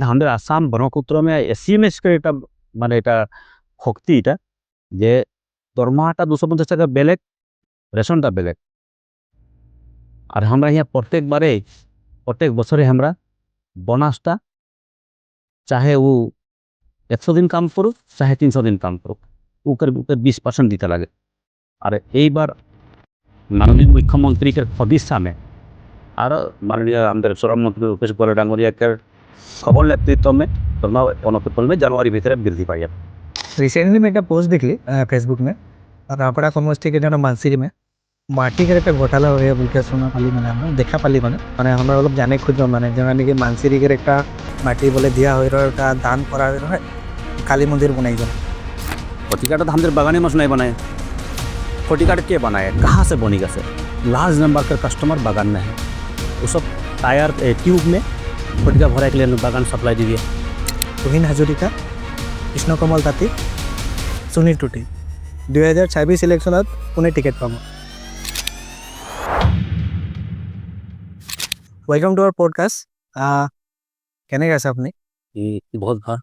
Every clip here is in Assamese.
আমাদের আসাম ব্রহ্মপুত্র এসিএমএস এটা মানে এটা শক্তি এটা যে দরমাটা 250 টাকা বেলেগ রেশনটা বেলেগ আর আমরা यहाँ प्रत्येक बছরে আমরা বোনাসটা चाहे वो 100 दिन काम करो चाहे 300 दिन काम करो ऊपर 20% দিতে লাগে আর এইবার মাননীয় মুখ্যমন্ত্রীকে সদিচ্ছা में আর মাননীয় আমাদের শ্রমমন্ত্রী উপেশ বরা ডাঙ্গরিয়াকে সবল নেতৃত্ব में दोनों অনতিপল में जनवरी ভিতরে বৃদ্ধি পাই যাবে। रिसेंटली मैं एक पोस्ट देखली फेसबुक में और आपड़ा समष्टि के जो मानसिरी में माटी के एक घोटाला हो बोल के सुना पाली मैंने हम देखा पाली मैंने हम लोग जाने खुद मैंने जो कि मानसिरी के एक माटी बोले दिया हो दान करा है काली मंदिर बनाई जाए फटिकाटा तो हमारे बागानी मस नहीं बनाए फटिकाटा के बनाए कहाँ से बनी गए लार्ज नंबर का कस्टमर बागान में है वो सब टायर ट्यूब में फटिका भरा के लिए बागान सप्लाई दीजिए। तुहिन हाजरिका कृष्ण कमल ताती सुनील टुटी 2026 इलेक्शन पुणे टिकेट पाब। वेलकम टू आवर पॉडकास्ट केने আছে আপনি? बहुत ভাল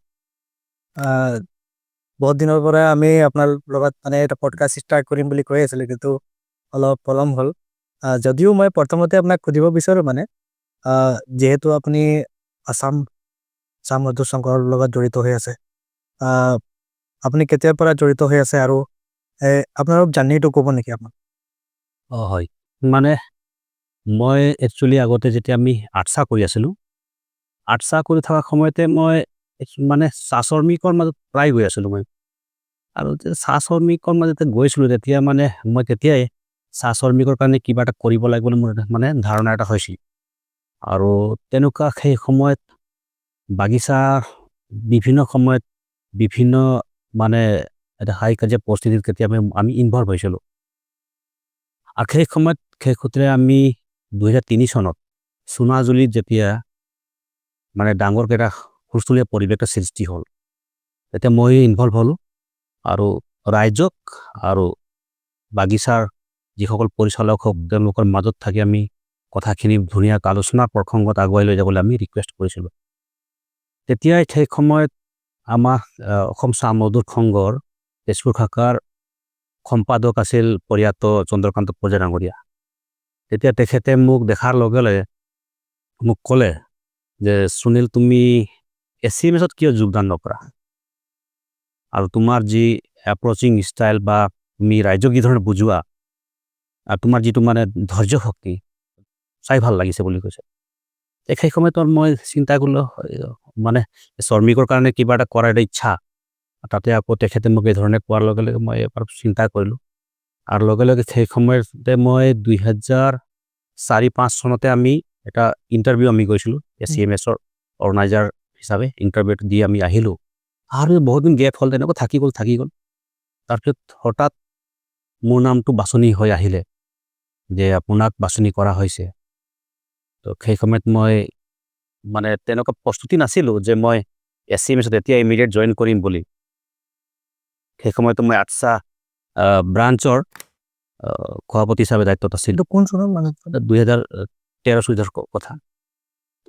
बहुत दिनर पर आमी आपनार লগত মানে এটা পডকাস্ট স্টাर्ट কৰিম বুলি কৈ আছিল কিন্তু অলপ পলম হল যদিও মই প্ৰথমতে আপোনাক খুদিব বিচাৰো মানে যেহেতু আপুনি আসাম মধুৰ সংঘৰ লগত জড়িত হৈ আছে আপুনি কেতিয়াৰ পৰা জড়িত হৈ আছে আৰু আপোনাৰ জাৰ্নিটো ক'ব নেকি আপুনি? হয় মানে মই একচুয়ালি আগতে যেতিয়া আমি আৰ্টছা কৰি আছিলোঁ আৰ্টছা কৰি থকা সময়তে মই মানে চাহ শ্ৰমিকৰ মাজত প্ৰায় গৈ আছিলোঁ মই আৰু চাহ শ্ৰমিকৰ মাজতে গৈছিলোঁ তেতিয়া মানে মই তেতিয়াই চাহ শ্ৰমিকৰ কাৰণে কিবা এটা কৰিব লাগিব মোৰ মানে ধাৰণা এটা হৈছিল আৰু তেনেকুৱা সেই সময়ত বাগিচা বিভিন্ন সময়ত বিভিন্ন মানে এটা হাই কাজিয়া পৰিস্থিতিত কেতিয়া আমি ইনভলভ হৈছিলোঁ আৰু সেই সময়ত সেই সূত্ৰে আমি 2003 চনত সোনাজুলিত যেতিয়া মানে ডাঙৰ এটা হুলস্থুলীয়া পৰিৱেশৰ সৃষ্টি হ'ল তেতিয়া মই ইনভলভ হ'লোঁ আৰু ৰাইজক আৰু বাগিচাৰ যিসকল পৰিচালক হওক তেওঁলোকৰ মাজত থাকি আমি কথাখিনি ধুনীয়া আলোচনা প্ৰসংগত আগুৱাই লৈ যাবলৈ আমি ৰিকুৱেষ্ট কৰিছিলোঁ। তেতিয়াই সেই সময়ত আমাৰ অসম চাহ মজদুৰ সংঘৰ তেজপুৰ শাখাৰ সম্পাদক আছিল প্ৰয়াত চন্দ্ৰকান্ত পূজা ডাঙৰীয়া। তেতিয়া তেখেতে মোক দেখাৰ লগে লগে মোক ক'লে যে সুনীল তুমি এসিএমএছত কিয় যোগদান নকৰা আৰু তোমাৰ যি এপ্ৰচিং ষ্টাইল বা তুমি ৰাইজক কি ধৰণে বুজোৱা আৰু তোমাৰ যিটো মানে ধৈৰ্য শক্তি চাই ভাল লাগিছে বুলি কৈছে। সেই সময়ত মই চিন্তা কৰিলোঁ মানে শ্ৰমিকৰ কাৰণে কিবা এটা কৰাৰ এটা ইচ্ছা তাতে আকৌ তেখেতে মোক এই ধৰণে কোৱাৰ লগে লগে মই এবাৰ চিন্তা কৰিলোঁ আৰু লগে লগে সেই সময়তে মই 2004-05 চনতে আমি এটা ইণ্টাৰভিউ আমি গৈছিলোঁ এসিএমএছৰ অৰ্গানাইজাৰ হিচাপে ইণ্টাৰভিউ দি আমি আহিলোঁ আৰু বহুত দিন গেপ হ'ল তেনেকুৱা থাকি গ'ল তাৰপিছত হঠাৎ মোৰ নামটো বাছনি হৈ আহিলে যে আপোনাক বাছনি কৰা হৈছে। তো সেই সময়ত মই মানে তেনেকুৱা প্ৰস্তুতি নাছিলোঁ যে মই এসিএমএছত এতিয়া ইমিডিয়েট জইন কৰিম বুলি। সেই সময়তো মই আৰ্টছা ব্ৰাঞ্চৰ সভাপতি হিচাপে দায়িত্বত আছিল। কোন চনৰ মানে 2013-14 কথা।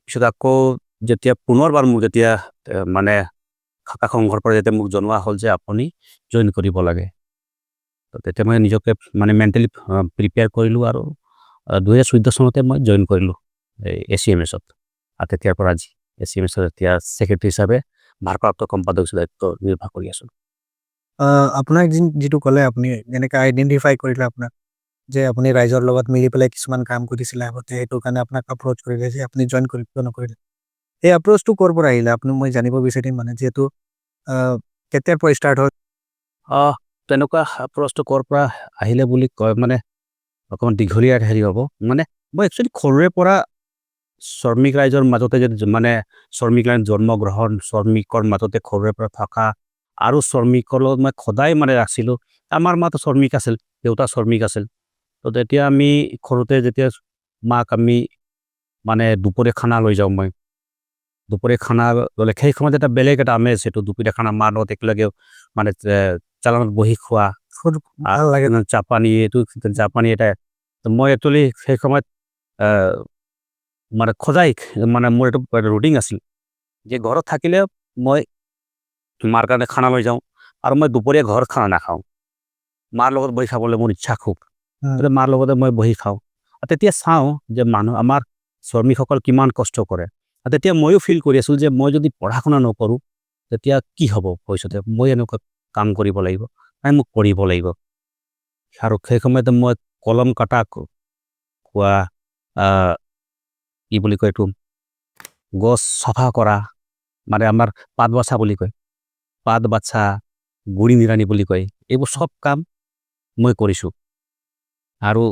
পিছত আকৌ যেতিয়া পুনৰবাৰ মোক যেতিয়া মানে শাখা সংঘৰ পৰা যেতিয়া মোক জনোৱা হ'ল যে আপুনি জইন কৰিব লাগে তো তেতিয়া মই নিজকে মানে মেণ্টেলি প্ৰিপেয়াৰ কৰিলোঁ আৰু 2014 চনতে মই জইন কৰিলোঁ এসিএমএছত আৰু তেতিয়াৰ পৰা আজি এসিএমএছত এতিয়া ছেক্ৰেটাৰী হিচাপে ভাৰপ্ৰাপ্ত সম্পাদক দায়িত্ব নিৰ্বাহ কৰি আছোঁ। আপোনাক যিটো ক'লে আপুনি যেনেকৈ আইডেণ্টিফাই কৰিলে আপোনাক যে আপুনি ৰাইজৰ লগত মিলি পেলাই কিছুমান কাম কৰিছিলে আগতে সেইটো কাৰণে আপোনাক এপ্ৰ'চ কৰিলে যে আপুনি জইন কৰিব নকৰিলে এই এপ্ৰ'চটো ক'ৰ পৰা আহিলে আপুনি মই জানিব বিচাৰিম মানে যিহেতু কেতিয়াৰ পৰা ষ্টাৰ্ট হ'ল? তেনেকুৱা এপ্ৰ'চটো ক'ৰ পৰা আহিলে বুলি কয় মানে অকণমান দীঘলীয়া হেৰি হ'ব মানে মই একচুৱেলি সৰুৰে পৰা শ্ৰমিক ৰাইজৰ মাজতে যদি মানে শ্ৰমিক ৰাইজ জন্মগ্ৰহণ শ্ৰমিকৰ মাজতে সৰুৰে পৰা থকা আৰু শ্ৰমিকৰ লগত মই সদায় মানে ৰাখিছিলোঁ। আমাৰ মাতো শ্ৰমিক আছিল দেউতা শ্ৰমিক আছিল তো তেতিয়া আমি সৰুতে যেতিয়া মাক আমি মানে দুপৰীয়া খানা লৈ যাওঁ মই দুপৰীয়া খানা ল'লে সেই সময়ত এটা বেলেগ এটা আমেজ সেইটো দুপৰীয়া খানা মাৰ লগত একেলগে মানে চালানত বহি খোৱা ভাল লাগে জাপানী এটা তো মই একচুৱেলি সেই সময়ত মানে সদায় মানে মোৰ এইটো ৰুটিন আছিল যে ঘৰত থাকিলে মই মাৰ কাৰণে খানা লৈ যাওঁ আৰু মই দুপৰীয়া ঘৰত খানা নাখাওঁ, মাৰ লগত বহি খাবলৈ মোৰ ইচ্ছা খুব, গতিকে মাৰ লগতে মই বহি খাওঁ। আৰু তেতিয়া চাওঁ যে মানুহ আমাৰ শ্ৰমিকসকল কিমান কষ্ট কৰে, আৰু তেতিয়া ময়ো ফিল কৰি আছোঁ যে মই যদি পঢ়া শুনা নকৰোঁ তেতিয়া কি হ'ব ভৱিষ্যতে, মই এনেকুৱা কাম কৰিব লাগিব, নাই মোক পঢ়িব লাগিব। আৰু সেই সময়তে মই কলম কটা কোৱা, কি বুলি কয় এইটো, গছ চাফা কৰা, মানে আমাৰ পাত বচা বুলি কয়, পাত বাচা, গুৰি নিৰানি বুলি কয়, এইবোৰ চব কাম মই কৰিছোঁ। আৰু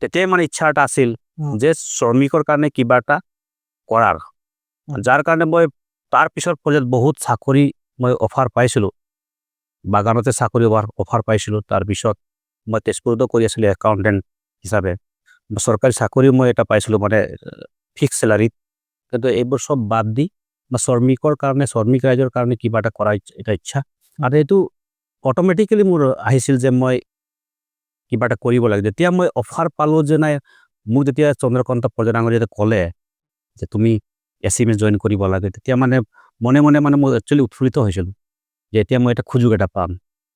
তেতিয়াই মানে ইচ্ছা এটা আছিল যে শ্ৰমিকৰ কাৰণে কিবা এটা কৰাৰ, যাৰ কাৰণে মই তাৰ পিছৰ পৰ্যায়ত বহুত চাকৰি মই অফাৰ পাইছিলোঁ, বাগানতে চাকৰি অফাৰ পাইছিলোঁ। তাৰপিছত মই তেজপুৰতো কৰি আছিলোঁ একাউণ্টেণ্ট হিচাপে, চৰকাৰী চাকৰিও মই এটা পাইছিলোঁ, মানে ফিক্স চেলাৰীত। কিন্তু এইবোৰ চব বাদ দি বা শ্ৰমিকৰ কাৰণে, শ্ৰমিক ৰাইজৰ কাৰণে কিবা এটা কৰা এটা ইচ্ছা, আৰু এইটো অট'মেটিকেলি মোৰ আহিছিল যে মই কিবা এটা কৰিব লাগে। যেতিয়া মই অফাৰ পালোঁ যে নাই, মোক যেতিয়া চন্দ্ৰকান্ত প্ৰধান ডাঙৰীয়াই যেতিয়া ক'লে যে তুমি এচিএমএছ জইন কৰিব লাগে, তেতিয়া মানে মনে মনে মানে মই একচুৱেলি উৎফুল্লিত হৈছিলোঁ যে এতিয়া মই এটা সুযোগ এটা পাম,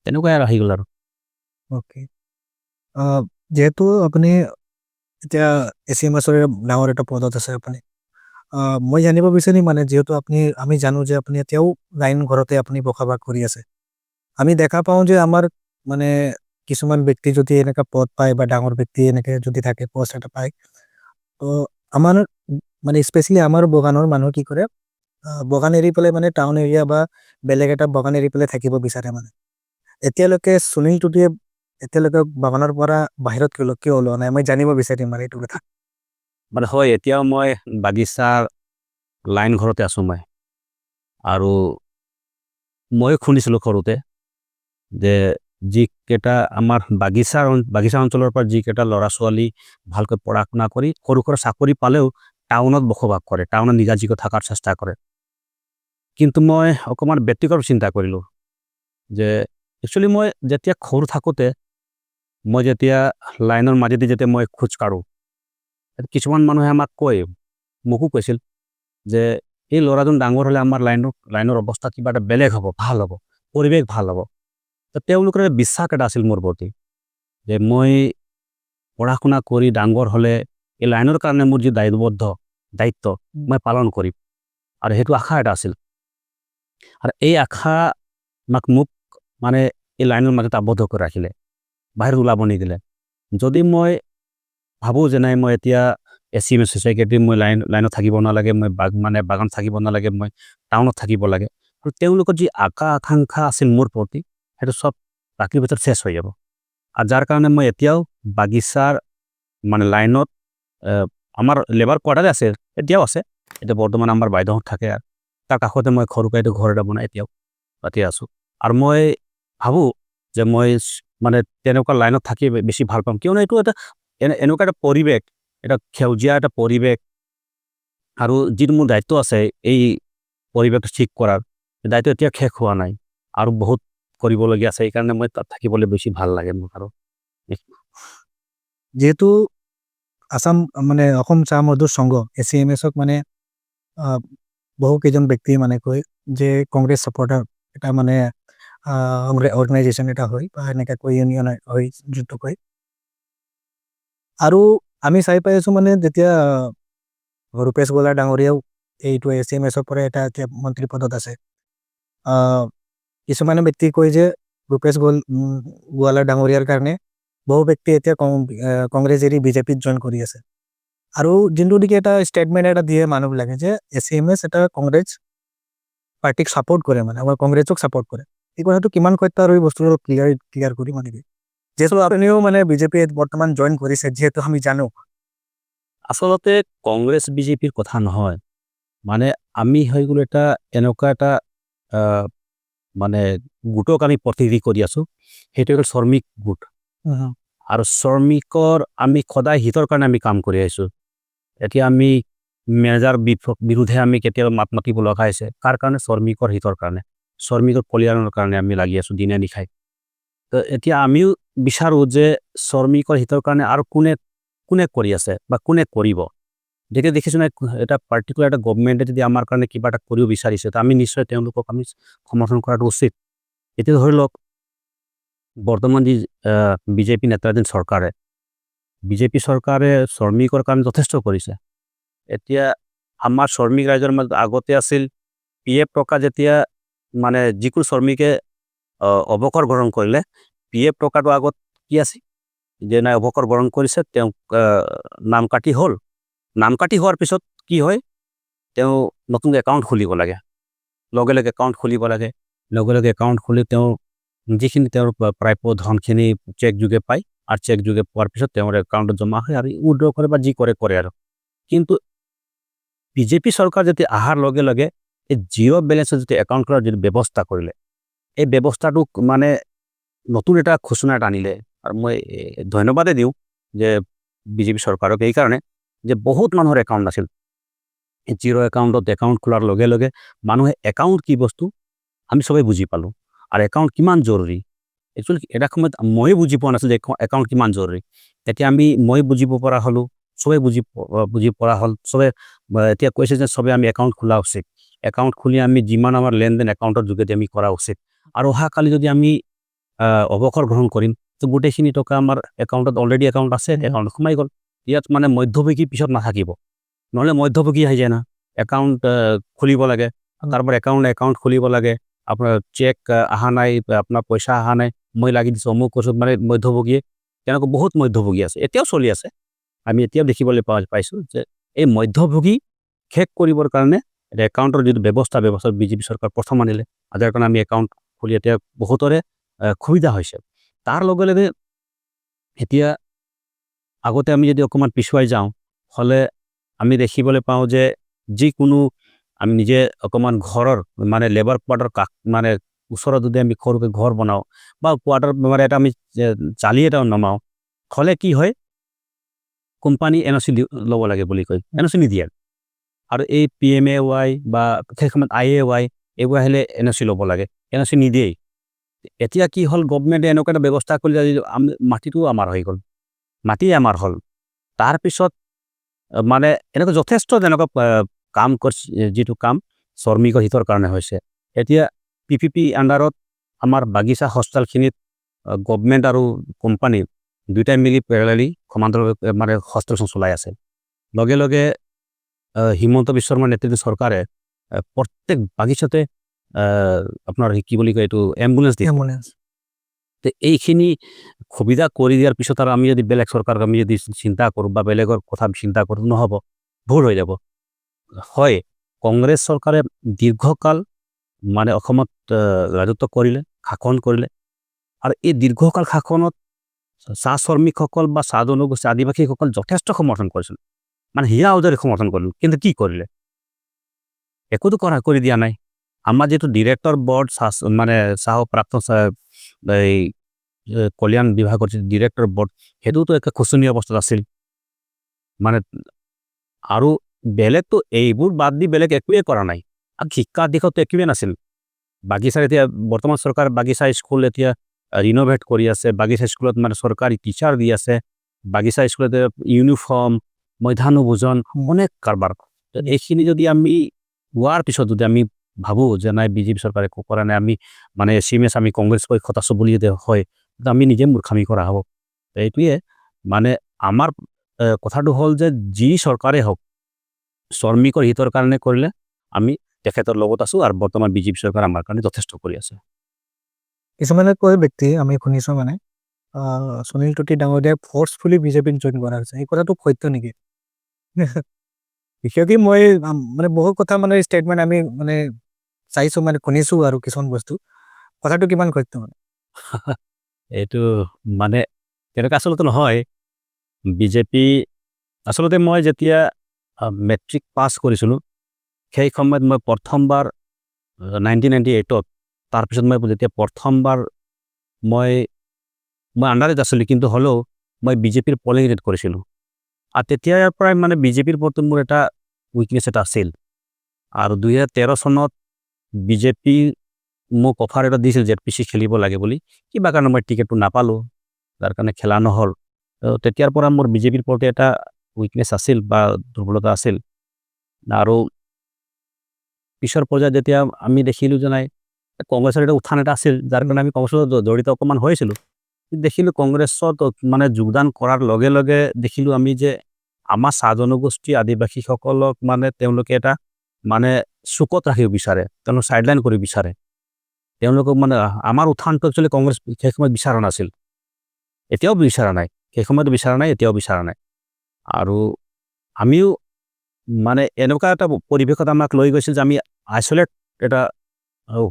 তেনেকুৱাই আৰু আহি গ'ল আৰু। অ'কে। যেহেতু আপুনি এতিয়া এচিএমএছৰে ডাঙৰ এটা পদত আছে আপুনি, মই জানিব বিচাৰিম মানে, যিহেতু আমি জানো যে আপুনি এতিয়াও লাইন ঘৰতে আপুনি বসবাস কৰি আছে। আমি দেখা পাওঁ যে আমাৰ মানে কিছুমান ব্যক্তি যদি এনেকুৱা পদ পায় বা ডাঙৰ ব্যক্তি এনেকৈ যদি থাকে, পষ্ট এটা পায়, তো আমাৰ মানে স্পেচিয়েলি আমাৰ বাগানৰ মানুহ কি কৰে, বাগান এৰি পেলাই মানে টাউন এৰিয়া বা বেলেগ এটা বাগান এৰি পেলাই থাকিব বিচাৰে মানে। এতিয়ালৈকে সুনীল টুটুৱে এতিয়ালৈকে বাগানৰ পৰা বাহিৰত কিয় ওলোৱা নাই, মই জানিব বিচাৰিম মানে এইটো কথা। মানে হয়, এতিয়াও মই বাগিচাৰ লাইন ঘৰতে আছোঁ মই। আৰু মই শুনিছিলোঁ সৰুতে যে যিকেইটা আমাৰ বাগিচা অঞ্চলৰ পৰা যিকেইটা ল'ৰা ছোৱালী ভালকৈ পঢ়া শুনা কৰি সৰু সুৰা চাকৰি পালেও টাউনত বসবাস কৰে, টাউনত নিগাজিকৈ থকাৰ চেষ্টা কৰে। কিন্তু মই অকণমান ব্যক্তিগত চিন্তা কৰিলোঁ যে একচুৱেলি মই যেতিয়া সৰু থাকোঁতে, মই যেতিয়া লাইনৰ মাজেদি যেতিয়া মই খোজ কাঢ়োঁ, কিছুমান মানুহে আমাক কয়, মোকো কৈছিল যে এই ল'ৰাজন ডাঙৰ হ'লে আমাৰ লাইনৰ অৱস্থা কিবা এটা বেলেগ হ'ব, ভাল হ'ব, পৰিৱেশ ভাল হ'ব। তো তেওঁলোকৰ বিশ্বাস এটা আছিল মোৰ প্ৰতি যে মই পঢ়া শুনা কৰি ডাঙৰ হ'লে এই লাইনৰ কাৰণে মোৰ যি দায়িত্ব মই পালন কৰিম, আৰু সেইটো আশা এটা আছিল। আৰু এই আশা মোক মানে এই লাইনৰ মাজত আবদ্ধ কৰি ৰাখিলে, বাহিৰত ওলাব নিদিলে। যদি মই ভাবোঁ যে নাই, মই এতিয়া এচিএমএছ ছ'চাইটিত মই লাইনত থাকিব নালাগে, মই বাগান থাকিব নালাগে, মই টাউনত থাকিব লাগে, আৰু তেওঁলোকৰ যি আকাংক্ষা আছিল মোৰ প্ৰতি, সেইটো চব চাকৰিৰ ভিতৰত চেছ হৈ যাব। আৰু যাৰ কাৰণে মই এতিয়াও বাগিচাৰ মানে লাইনত, আমাৰ লেবাৰ কোৱাৰ্টাৰে আছে, এতিয়াও আছে, এতিয়া বৰ্তমান আমাৰ বাইদেউহঁত থাকে, আৰু তাৰ কাষতে মই সৰুকৈ এইটো ঘৰ এটা বনাই এতিয়াও তাতে আছোঁ। আৰু মই ভাবোঁ যে মই মানে তেনেকুৱা লাইনত থাকি বেছি ভাল পাম, কিয়নো এইটো এটা এনেকুৱা এটা পৰিৱেশ, এটা সেউজীয়া এটা পৰিৱেশ, আৰু যিটো মোৰ দায়িত্ব আছে এই পৰিৱেশটো ঠিক কৰাৰ, দায়িত্ব এতিয়া শেষ হোৱা নাই, আৰু বহুত কৰিবলগীয়া আছে। সেইকাৰণে মই তাত থাকিবলৈ বেছি ভাল লাগে মোক। আৰু যেহেতু অসম চাহ মজদুৰ সংঘ এচিএমএছক মানে বহু কেইজন ব্যক্তিয়ে মানে কয় যে কংগ্ৰেছ ছাপৰ্টাৰ এটা মানে অৰ্গেনাইজেশ্যন এটা হয়, বা এনেকৈ কৈ ইউনিয়ন হয় যোনটো কয়। আৰু আমি চাই পাই আছোঁ মানে, যেতিয়া ৰূপেশ গোলাৰ ডাঙৰীয়াও এইটো এচিএমএছৰ পৰা এতিয়া মন্ত্ৰী পদত আছে, কিছুমানে ব্যক্তি কয় যে ৰূপেশ গোৱালাৰ ডাঙৰীয়াৰ কাৰণে বহু ব্যক্তি এতিয়া কংগ্ৰেছ এৰি বিজেপিত জইন কৰি আছে। আৰু যোনটো নেকি এটা ষ্টেটমেণ্ট এটা দিয়ে মানুহবিলাকে যে এচিএমএছ এটা কংগ্ৰেছ পাৰ্টিক ছাপোৰ্ট কৰে, মানে আমাৰ কংগ্ৰেছক ছাপোৰ্ট কৰে। এই কথাটো কিমান সত্য, আৰু এই বস্তুটো ক্লিয়াৰ কৰি মানে কি, যিহেতু আপুনিও মানে বিজেপিত বৰ্তমান জইন কৰিছে, যিহেতু আমি জানো। আচলতে কংগ্ৰেছ বিজেপিৰ কথা নহয়, মানে আমি হৈ গ'লো এটা এনেকুৱা এটা মানে গোটক আমি প্ৰতিনিধি কৰি আছোঁ, সেইটো হ'ল শ্ৰমিক গোট। আৰু শ্ৰমিকৰ আমি সদায় হিতৰ কাৰণে আমি কাম কৰি আহিছোঁ। এতিয়া আমি মেনেজাৰ বিৰুদ্ধে আমি কেতিয়াবা মাত মাতিব লগা হৈছে, কাৰ কাৰণে? শ্ৰমিকৰ হিতৰ কাৰণে, শ্ৰমিকৰ কল্যাণৰ কাৰণে আমি লাগি আছোঁ দিনে নিশাই। তো এতিয়া আমিও বিচাৰোঁ যে শ্ৰমিকৰ হিতৰ কাৰণে আৰু কোনে কৰি আছে বা কোনে কৰিব, যেতিয়া দেখিছোঁ নাই এটা পাৰ্টিকুলাৰ এটা গভৰ্ণমেণ্টে যদি আমাৰ কাৰণে কিবা এটা কৰিব বিচাৰিছে তো আমি নিশ্চয় তেওঁলোকক আমি সমৰ্থন কৰাটো উচিত। এতিয়া ধৰি লওক বৰ্তমান যি বিজেপি নেতৃত্বাধীন চৰকাৰে বিজেপি চৰকাৰে শ্ৰমিকৰ কাৰণে যথেষ্ট কৰিছে। এতিয়া আমাৰ শ্ৰমিক ৰাইজৰ মাজত আগতে আছিল PF টকা যেতিয়া মানে যিকোনো শ্ৰমিকে অৱসৰ গ্ৰহণ কৰিলে PF টকাটো আগত কি আছিল যে নাই অৱসৰ গ্ৰহণ কৰিছে তেওঁ নাম কাটি হ'ল। নাম কাটি হোৱাৰ পিছত কি হয় তেওঁ নতুন একাউণ্ট খুলিব লাগে, লগে লগে একাউণ্ট খুলিব লাগে, লগে লগে একাউণ্ট খুলি তেওঁ যিখিনি তেওঁৰ প্ৰাপ্য ধনখিনি চেক যোগে পায় আৰু চেক যোগে পোৱাৰ পিছত তেওঁৰ একাউণ্টত জমা হয় আৰু উইড্ৰ কৰে বা যি কৰে আৰু। কিন্তু বিজেপি চৰকাৰ যেতিয়া অহাৰ লগে লগে এই জিৰ' বেলেঞ্চৰ যিটো একাউণ্ট খোলাৰ যিটো ব্যৱস্থা কৰিলে এই ব্যৱস্থাটোক মানে নতুন এটা ঘোষণা এটা আনিলে আৰু মই ধন্যবাদে দিওঁ যে বিজেপি চৰকাৰক এইকাৰণে যে বহুত মানুহৰ একাউণ্ট নাছিল। জিৰ' একাউণ্টত একাউণ্ট খোলাৰ লগে লগে মানুহে একাউণ্ট কি বস্তু আমি সবেই বুজি পালোঁ আৰু একাউণ্ট কিমান জৰুৰী। একচুৱেলি এটা সময়ত ময়ে বুজি পোৱা নাছিলোঁ যে একাউণ্ট কিমান জৰুৰী। এতিয়া মই বুজিব পৰা হ'লোঁ, সবেই বুজি পৰা হ'ল, সবে এতিয়া কৈছে যে সবে আমি একাউণ্ট খোলা উচিত। একাউণ্ট খুলি আমি যিমান আমাৰ লেনদেন একাউণ্টৰ যোগেদি আমি কৰা উচিত আৰু অহাকালি যদি আমি অৱসৰ গ্ৰহণ কৰিম তো গোটেইখিনি টকা আমাৰ একাউণ্টত অলৰেডি একাউণ্ট আছে, একাউণ্ট সোমাই গ'ল। ইয়াত মানে মধ্যভোগী পিছত নাথাকিব, নহ'লে মধ্যভোগী আহি যায় না। একাউণ্ট খুলিব লাগে, তাৰপৰা একাউণ্ট খুলিব লাগে, আপোনাৰ চেক অহা নাই, আপোনাৰ পইচা অহা নাই, মই লাগি দিছোঁ অমুক কৈছোঁ, মানে মধ্যভোগীয়ে তেনেকুৱা বহুত মধ্যভোগী আছে, এতিয়াও চলি আছে। আমি এতিয়াও দেখিবলৈ পাইছোঁ যে এই মধ্যভোগী শেষ কৰিবৰ কাৰণে একাউণ্টৰ যিটো ব্যৱস্থা বিজেপি চৰকাৰ প্ৰথম আনিলে, যাৰ কাৰণে আমি একাউণ্ট খুলি এতিয়া বহুতৰে সুবিধা হৈছে। তাৰ লগে লগে এতিয়া আগতে আমি যদি অকণমান পিছুৱাই যাওঁ হ'লে আমি দেখিবলৈ পাওঁ যে যিকোনো আমি নিজে অকণমান ঘৰৰ মানে লেবাৰ কোৱাৰ্টাৰ মানে ওচৰত যদি আমি সৰুকৈ ঘৰ বনাওঁ বা কোৱাৰ্টাৰ মানে এটা আমি চালি এটা নমাওঁ হ'লে কি হয় কোম্পানী NOC ল'ব লাগে বুলি কয়, NOC নিদিয়ে। আৰু এই PMAY বা সেই সময়ত IAY এইবোৰ আহিলে NOC ল'ব লাগে, NOC নিদিয়েই। এতিয়া কি হ'ল গভৰ্ণমেণ্টে এনেকুৱা এটা ব্যৱস্থা কৰিলে মাটিটো আমাৰ হৈ গ'ল, মাটি আমাৰ হ'ল। তাৰপিছত মানে এনেকুৱা যথেষ্ট তেনেকুৱা কাম কৰিছে, যিটো কাম শ্ৰমিকৰ হিতৰ কাৰণে হৈছে। এতিয়া PPP আণ্ডাৰত আমাৰ বাগিচা হস্পিটেলখিনিত গভৰ্ণমেণ্ট আৰু কোম্পানী দুয়োটাই মিলি পেৰেলালি সমান্তৰালভাৱে মানে হস্পিটেলখন চলাই আছে। লগে লগে হিমন্ত বিশ্ব শৰ্মাৰ নেতৃত্বত চৰকাৰে প্ৰত্যেক বাগিচাতে আপোনাৰ কি বুলি কয় এইটো এম্বুলেঞ্চ দিয়ে। তো এইখিনি সুবিধা কৰি দিয়াৰ পিছত আৰু আমি যদি বেলেগ চৰকাৰক আমি যদি চিন্তা কৰোঁ বা বেলেগৰ কথা চিন্তা কৰোঁ নহ'ব, ভুল হৈ যাব। হয়, কংগ্ৰেছ চৰকাৰে দীৰ্ঘকাল মানে অসমত ৰাজত্ব কৰিলে, শাসন কৰিলে আৰু এই দীৰ্ঘকাল শাসনত চাহ শ্ৰমিকসকল বা চাহ জনগোষ্ঠী আদিবাসীসকল যথেষ্ট সমৰ্থন কৰিছিল, মানে হিয়া উজাৰি সমৰ্থন কৰিলে। কিন্তু কি কৰিলে? একোতো কৰি দিয়া নাই। আমাৰ যিটো ডিৰেক্টৰ বৰ্ড মানে চাহ প্ৰাপ্ত এই কল্যাণ বিভাগৰ যিটো ডিৰেক্টৰ বৰ্ড সেইটোতো একে শোচনীয় অৱস্থাত আছিল। মানে আৰু বেলেগতো এইবোৰ বাদ দি বেলেগ একোৱে কৰা নাই। আৰু শিক্ষাৰ দিশতো একোৱে নাছিল। বাগিচাৰ এতিয়া বৰ্তমান চৰকাৰ বাগিচা স্কুল এতিয়া ৰিন'ভেট কৰি আছে, বাগিচা স্কুলত মানে চৰকাৰী টিচাৰ দি আছে, বাগিচা স্কুলত ইউনিফৰ্ম, মধ্যাহ্ন ভোজন, অনেক কাৰবাৰ। এইখিনি যদি আমি হোৱাৰ পিছত যদি আমি ভাবোঁ যে নাই বিজেপি চৰকাৰে একো কৰা নাই, আমি মানে CMS আমি কংগ্ৰেছ পক্ষত আছোঁ বুলি যদি হয়, আমি নিজে মূৰ্খামি কৰা হ'ব। এইটোৱে মানে আমাৰ কথাটো হ'ল যে যি চৰকাৰে হওক শ্ৰমিকৰ হিতৰ কাৰণে কৰিলে আমি তেখেতৰ লগত আছোঁ আৰু বৰ্তমান বিজেপি চৰকাৰ আমাৰ কাৰণে যথেষ্ট কৰি আছে। কিছুমানে কয় ব্যক্তি আমি শুনিছোঁ মানে সুনীল তটি ডাঙৰীয়াই ফ'ৰ্চফুলি বিজেপিত জইন কৰা হৈছে, এই কথাটো সত্য নেকি? বিশেষকৈ মই মানে বহুত কথা মানে ষ্টেটমেণ্ট আমি মানে চাইছোঁ, মানে শুনিছোঁ আৰু কিছুমান বস্তু, কথাটো কিমান সত্য মানে? এইটো মানে তেনেকুৱা আচলতে নহয়। বিজেপি আচলতে মই যেতিয়া মেট্ৰিক পাছ কৰিছিলোঁ সেই সময়ত মই প্ৰথমবাৰ 1998ত তাৰপিছত মই যেতিয়া প্ৰথমবাৰ মই আণ্ডাৰত আছিলোঁ, কিন্তু হ'লেও মই বিজেপিৰ পলিং এটেণ্ড কৰিছিলোঁ। আৰু তেতিয়াৰ পৰাই মানে বিজেপিৰ প্ৰতি মোৰ এটা উইকনেছ এটা আছিল। আৰু 2013 চনত বিজেপি মোক অফাৰ এটা দিছিল যে ZPC খেলিব লাগে বুলি, কিবা কাৰণে মই টিকেটটো নাপালোঁ, যাৰ কাৰণে খেলা নহ'ল। তেতিয়াৰ পৰা মোৰ বিজেপিৰ প্ৰতি এটা উইকনেছ আছিল বা দুৰ্বলতা আছিল আৰু পিছৰ পৰ্যায়ত যেতিয়া আমি দেখিলোঁ যে নাই কংগ্ৰেছৰ এটা উত্থান এটা আছিল যাৰ কাৰণে আমি কংগ্ৰেছৰ জড়িত অকণমান হৈছিলোঁ দেখিলোঁ কংগ্ৰেছত মানে যোগদান কৰাৰ লগে লগে দেখিলোঁ আমি যে আমাৰ চাহ জনগোষ্ঠী আদিবাসীসকলক মানে তেওঁলোকে এটা মানে চুকত ৰাখিব বিচাৰে তেওঁলোক চাইডলাইন কৰিব বিচাৰে তেওঁলোকক মানে আমাৰ উত্থানটো একচুৱেলি কংগ্ৰেছ সেই সময়ত বিচৰা নাছিল এতিয়াও বিচৰা নাই সেই সময়তো বিচৰা নাই এতিয়াও বিচৰা নাই আৰু আমিও মানে এনেকুৱা এটা পৰিৱেশত আমাক লৈ গৈছিল যে আমি আইচলেট এটা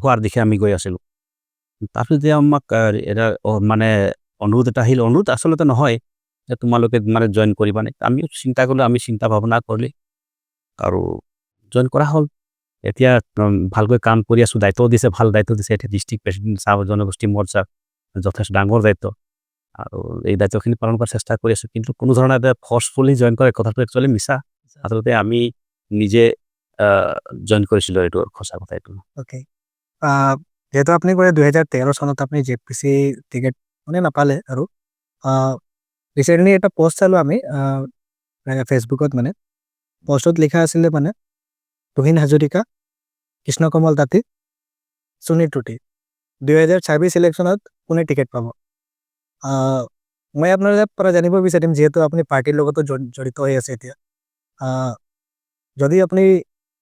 হোৱাৰ দিশে আমি গৈ আছিলোঁ তাৰপিছত যে আমাক এটা মানে অনুৰোধ এটা আহিল অনুৰোধ আচলতে নহয় যে তোমালোকে মানে জইন কৰিবা নে আমিও চিন্তা কৰিলোঁ আমি চিন্তা ভাৱনা কৰিলোঁ আৰু জইন কৰা হ'ল এতিয়া ভালকৈ কাম কৰি আছোঁ দায়িত্ব দিছে ভাল দায়িত্ব দিছে এতিয়া ডিষ্ট্ৰিক্ট প্ৰেচিডেণ্ট চাহ জনগোষ্ঠী মৰ্চা যথেষ্ট ডাঙৰ দায়িত্ব আৰু এই দায়িত্বখিনি পালন কৰাৰ চেষ্টা কৰি আছোঁ কিন্তু কোনো ধৰণৰ এটা ফৰ্চফুলি জইন কৰা কথাটো একচুৱেলি মিছা আচলতে আমি নিজে জইন কৰিছিলোঁ এইটো সঁচা কথা এইটো অ'কে যেহেতু আপুনি কৰে 2013 চনত আপুনি JPC টিকেট মানে নাপালে আৰু ৰিচেণ্টলি এটা পোষ্ট চালোঁ আমি ফেচবুকত মানে পোষ্টত লিখা আছিলে মানে তুহিন হাজৰিকা কৃষ্ণ কমল তাঁতী সুনীল টুটি 2026 ইলেকশ্যনত কোনে টিকেট পাব মই আপোনাৰ পৰা জানিব বিচাৰিম যিহেতু আপুনি পাৰ্টিৰ লগতো জড়িত হৈ আছে এতিয়া যদি আপুনি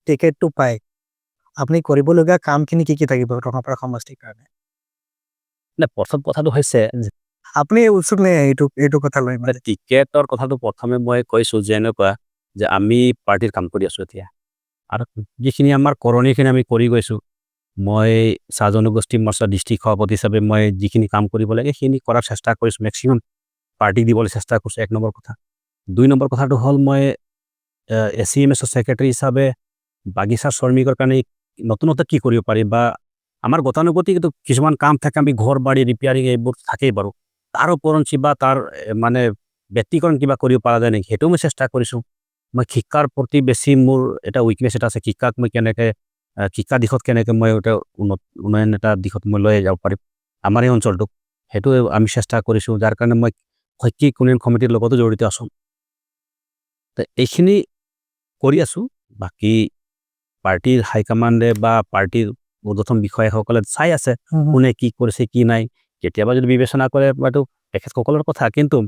টিকেটটো পায় আপুনি কৰিবলগীয়া কামখিনি কি থাকিব ৰঙাপাৰা সমষ্টিৰ কাৰণে নে প্ৰথম কথাটো হৈছে আপুনি উৎসুক নে এইটো কথা লৈ মানে টিকেটৰ কথাটো প্ৰথমে মই কৈছোঁ যে এনেকুৱা যে আমি পাৰ্টিৰ কাম কৰি আছোঁ এতিয়া আৰু যিখিনি আমাৰ কৰণীখিনি আমি কৰি গৈছোঁ মই চাহ জনগোষ্ঠী মৰ্চা ডিষ্ট্ৰিক্ট সভাপতি হিচাপে মই যিখিনি কাম কৰিব লাগে সেইখিনি কৰাৰ চেষ্টা কৰিছোঁ মেক্সিমাম পাৰ্টি দিবলৈ চেষ্টা কৰিছোঁ 1 নম্বৰ কথা 2 নম্বৰ কথাটো হ'ল মই ACMSৰ ছেক্ৰেটাৰী হিচাপে বাগিচা শ্ৰমিকৰ কাৰণে নতুনত্ব কি কৰিব পাৰি বা আমাৰ গতানুগতিক কিছুমান কাম থাকে আমি ঘৰ বাৰী ৰিপেয়াৰিং এইবোৰ থাকেই বাৰু তাৰ ওপৰঞ্চি বা তাৰ মানে ব্যক্তিকৰণ কিবা কৰিব পৰা যায় নেকি সেইটোও মই চেষ্টা কৰিছোঁ মই শিক্ষাৰ প্ৰতি বেছি মোৰ এটা উইকনেছ এটা আছে শিক্ষাক মই কেনেকৈ শিক্ষা দিশত কেনেকৈ মই এটা উন্নয়ন এটা দিশত মই লৈ যাব পাৰিম আমাৰ এই অঞ্চলটোক সেইটো আমি চেষ্টা কৰিছোঁ যাৰ কাৰণে মই শৈক্ষিক উন্নয়ন সমিতিৰ লগতো জড়িত আছোঁ তো এইখিনি কৰি আছোঁ বাকী পাৰ্টিৰ হাইকমাণ্ডে বা পাৰ্টিৰ ঊৰ্ধ্বতন বিষয়াসকলে চাই আছে কোনে কি কৰিছে কি নাই কেতিয়াবা যদি বিবেচনা কৰে এইটো তেখেতসকলৰ কথা কিন্তু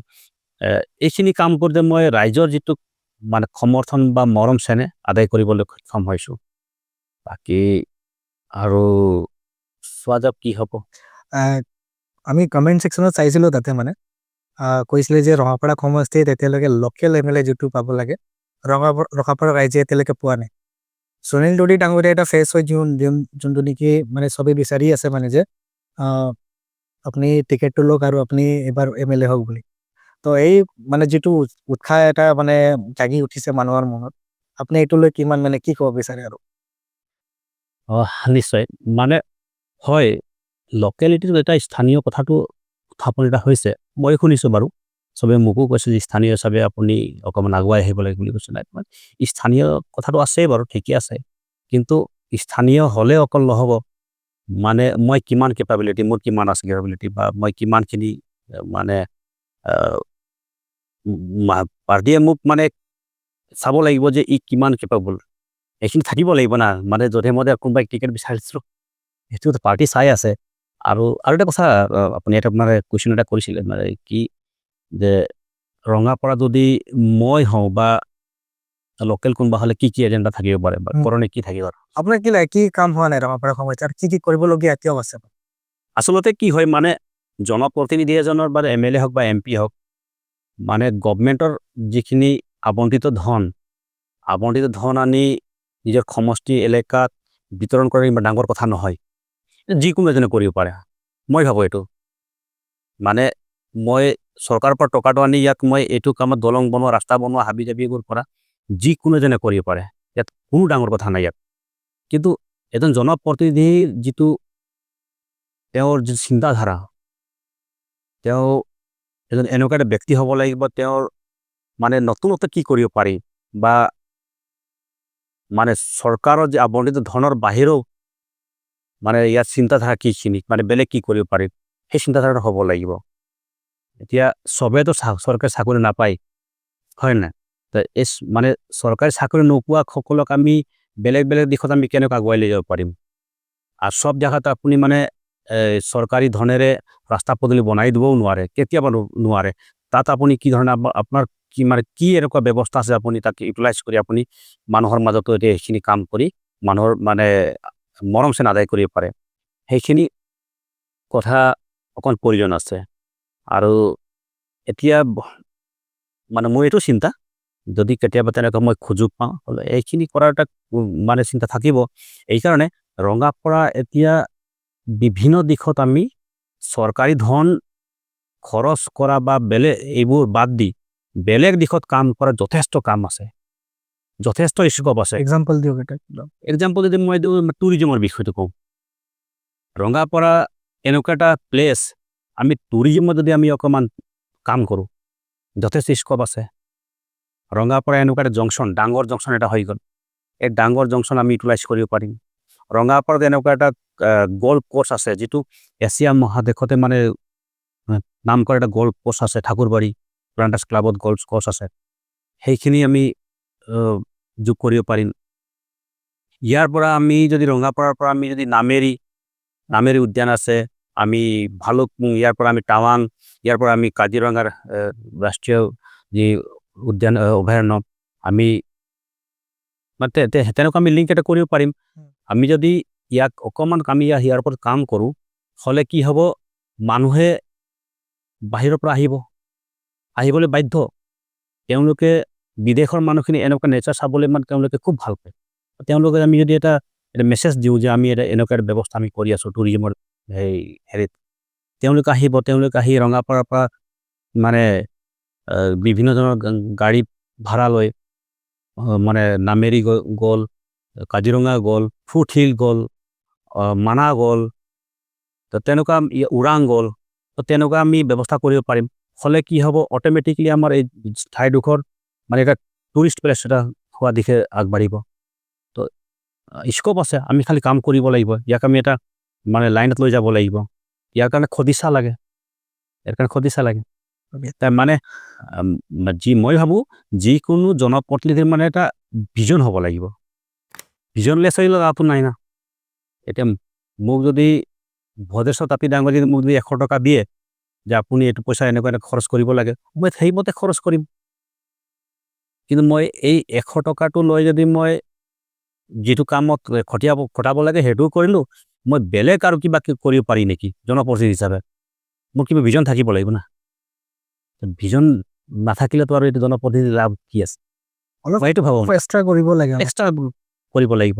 এইখিনি কাম কৰোঁতে মই ৰাইজৰ যিটো মানে সমৰ্থন বা মৰম চেনেহ আদায় কৰিবলৈ সক্ষম হৈছোঁ বাকী আৰু চোৱা যাওক কি হ'ব আমি কমেণ্ট ছেকশ্যনত চাইছিলোঁ তাতে মানে কৈছিলে যে ৰঙাপাৰা সমষ্টিত এতিয়ালৈকে লোকেল MLA যিটো পাব লাগে ৰঙাপাৰা ৰাইজে এতিয়ালৈকে পোৱা নাই সুনীল টুটি ডাঙৰীয়া এটা ফেচ হয় যোনটো নেকি মানে চবেই বিচাৰি আছে মানে যে আপুনি টিকেটটো লওক আৰু আপুনি এবাৰ MLA হওক বুলি তো এই মানে যিটো উৎসাহ এটা মানে জাগি উঠিছে মানুহৰ মনত আপুনি এইটো লৈ কিমান মানে কি ক'ব বিচাৰে আৰু নিশ্চয় মানে হয় লোকেলিটিটো এটা স্থানীয় কথাটো উত্থাপন এটা হৈছে মই শুনিছোঁ বাৰু চবে মোকো কৈছে যে স্থানীয় হিচাপে আপুনি অকণমান আগুৱাই আহিব লাগে বুলি কৈছে নাই স্থানীয় কথাটো আছেই বাৰু ঠিকেই আছে কিন্তু স্থানীয় হ'লে অকল নহ'ব মানে মই কিমান কেপাবিলিটি মোৰ কিমান আছে কেপাবিলিটি বা মই কিমানখিনি মানে পাৰ্টিয়ে মোক মানে চাব লাগিব যে ই কিমান কেপাবল এইখিনি থাকিব লাগিব না মানে যধে মধে কোনোবাই টিকেট বিচাৰিছোঁ সেইটো পাৰ্টি চাই আছে আৰু এটা কথা আপুনি এটা মানে কুৱেশ্যন এটা কৰিছিলে মানে কি যে ৰঙাপাৰা যদি মই হওঁ বা লোকেল কোনোবা হ'লে কি এজেণ্ডা থাকিব পাৰে বা কৰণী কি থাকিব আপোনাৰ কি লাগে কি কাম হোৱা নাই ৰঙাপাৰা সমষ্টিত কি কৰিবলগীয়া এতিয়াও আছে আচলতে কি হয় মানে জনপ্ৰতিনিধি এজনৰ বা MLA হওক বা MP হওক মানে গভমেণ্টৰ যিখিনি আবণ্টিত ধন আনি নিজৰ সমষ্টি এলেকাত বিতৰণ কৰা ইমান ডাঙৰ কথা নহয় যিকোনো এজনে কৰিব পাৰে মই ভাবোঁ এইটো মানে মই চৰকাৰৰ পৰা টকাটো আনি ইয়াত মই এইটো কামত দলং বনোৱা ৰাস্তা বনোৱা হাবি জাবিবোৰ কৰা যিকোনো এজনে কৰিব পাৰে ইয়াত কোনো ডাঙৰ কথা নাই ইয়াত কিন্তু এজন জনপ্ৰতিনিধিৰ যিটো তেওঁৰ যি চিন্তাধাৰা তেওঁ এজন এনেকুৱা এটা ব্যক্তি হ'ব লাগিব তেওঁৰ মানে নতুনত্ব কি কৰিব পাৰি বা মানে চৰকাৰৰ যে আবণ্টিত ধনৰ বাহিৰেও মানে ইয়াত চিন্তাধাৰা কিখিনি মানে বেলেগ কি কৰিব পাৰি সেই চিন্তাধাৰাটো হ'ব লাগিব এতিয়া চবেতো চৰকাৰী চাকৰি নাপায় হয় নাই তো মানে চৰকাৰী চাকৰি নোপোৱা সকলক আমি বেলেগ বেলেগ দিশত আমি কেনেকৈ আগুৱাই লৈ যাব পাৰিম আৰু চব জেগাত আপুনি মানে চৰকাৰী ধনেৰে ৰাস্তা পদূলি বনাই দিবও নোৱাৰে, কেতিয়াবা নোৱাৰে। তাত আপুনি কি ধৰণে আপোনাৰ কি এনেকুৱা ব্যৱস্থা আছে আপুনি তাক ইউটিলাইজ কৰি আপুনি মানুহৰ মাজতো এতিয়া সেইখিনি কাম কৰি মানুহৰ মানে মৰম চেন আদায় কৰিব পাৰে, সেইখিনি কথা অকণ প্ৰয়োজন আছে। আৰু এতিয়া মানে মোৰ এইটো চিন্তা, যদি কেতিয়াবা তেনেকুৱা মই সুযোগ পাওঁ হ'লে এইখিনি কৰাৰ এটা মানে চিন্তা থাকিব। এইকাৰণে ৰঙাপাৰা এতিয়া বিভিন্ন দিশত আমি চৰকাৰী ধন খৰচ কৰা বা বেলেগ এইবোৰ বাদ দি বেলেগ দিশত কাম কৰা যথেষ্ট কাম আছে, যথেষ্ট স্কোপ আছে। এক্সাম্পল দিয়ক এটা। এক্সাম্পল যদি মই টুৰিজিমৰ বিষয়টো কওঁ, ৰঙাপাৰা এনেকুৱা এটা প্লেচ, আমি টুৰিজিমত যদি আমি অকণমান কাম কৰোঁ যথেষ্ট স্কোপ আছে। ৰঙাপাৰা এনেকুৱা এটা জংচন, ডাঙৰ জংচন এটা হৈ গ'ল, এই ডাঙৰ জংচন আমি ইউটিলাইজ কৰিব পাৰিম। ৰঙাপাৰাত এনেকুৱা এটা গল্ফ কোৰ্চ আছে যিটো এছিয়া মহাদেশতে মানে নাম কৰা এটা গল্ফ কোৰ্চ আছে, ঠাকুৰবাৰী প্লান্টাৰ্ছ ক্লাবত গল্ফ কোৰ্চ আছে, সেইখিনি আমি যোগ কৰিব পাৰিম। ইয়াৰ পৰা আমি যদি ৰঙাপাৰাৰ পৰা আমি যদি নামেৰি উদ্যান আছে, আমি ভালুকপুং, ইয়াৰ পৰা আমি টাৱাং, ইয়াৰ পৰা আমি কাজিৰঙাৰ ৰাষ্ট্ৰীয় যি উদ্যান অভয়াৰণ্য, আমি মানে তেনেকুৱা আমি লিংক এটা কৰিব পাৰিম। আমি যদি ইয়াক অকণমান আমি ইয়াৰ ওপৰত কাম কৰোঁ হ'লে কি হ'ব, মানুহে বাহিৰৰ পৰা আহিবলৈ বাধ্য। তেওঁলোকে বিদেশৰ মানুহখিনি এনেকুৱা নেচাৰ চাবলৈ মানে তেওঁলোকে খুব ভাল পায়। তেওঁলোকে আমি যদি এটা মেছেজ দিওঁ যে আমি এনেকুৱা এটা ব্যৱস্থা আমি কৰি আছোঁ টুৰিজিমৰ হেৰিত, তেওঁলোকে আহি ৰঙাপাৰাৰ পৰা মানে বিভিন্ন ধৰণৰ গাড়ী ভাড়া লৈ মানে নামেৰি গ'ল, কাজিৰঙা গ'ল, ফুটহিল গ'ল, মানাহ গ'ল, তো তেনেকুৱা ওৰাং গ'ল, তো তেনেকুৱা আমি ব্যৱস্থা কৰিব পাৰিম। হ'লে কি হ'ব, অট'মেটিকলি আমাৰ এই ঠাইডোখৰ মানে এটা টুৰিষ্ট প্লেচ এটা হোৱা দিশে আগবাঢ়িব। তো স্কোপ আছে, আমি খালি কাম কৰিব লাগিব, ইয়াক আমি এটা মানে লাইনত লৈ যাব লাগিব। ইয়াৰ কাৰণে সদিচ্ছা লাগে, তাৰ মানে মই ভাবোঁ যিকোনো জনপ্ৰতিনিধিৰ মানে এটা ভিজন হ'ব লাগিব। ভিজনলেছ হৈ লাভটো নাই না। এতিয়া মোক যদি ভদেশ্বৰ তাঁতী ডাঙৰীয়াই মোক যদি 100 টকা দিয়ে যে আপুনি এইটো পইচা এনেকুৱা খৰচ কৰিব লাগে, মই সেইমতে খৰচ কৰিম। কিন্তু মই এই 100 টকাটো লৈ যদি মই যিটো কামত খটাব লাগে সেইটোও কৰিলোঁ, মই বেলেগ আৰু কিবা কৰিব পাৰি নেকি জনপ্ৰতিনিধি হিচাপে, মোৰ কিবা ভিজন থাকিব লাগিব না। ভিজন নাথাকিলেতো আৰু এইটো জনপ্ৰতিনিধি লাভ কি আছে, এইটো ভাবোঁ এক্সট্ৰা কৰিব লাগে, এক্সট্ৰা কৰিব লাগিব।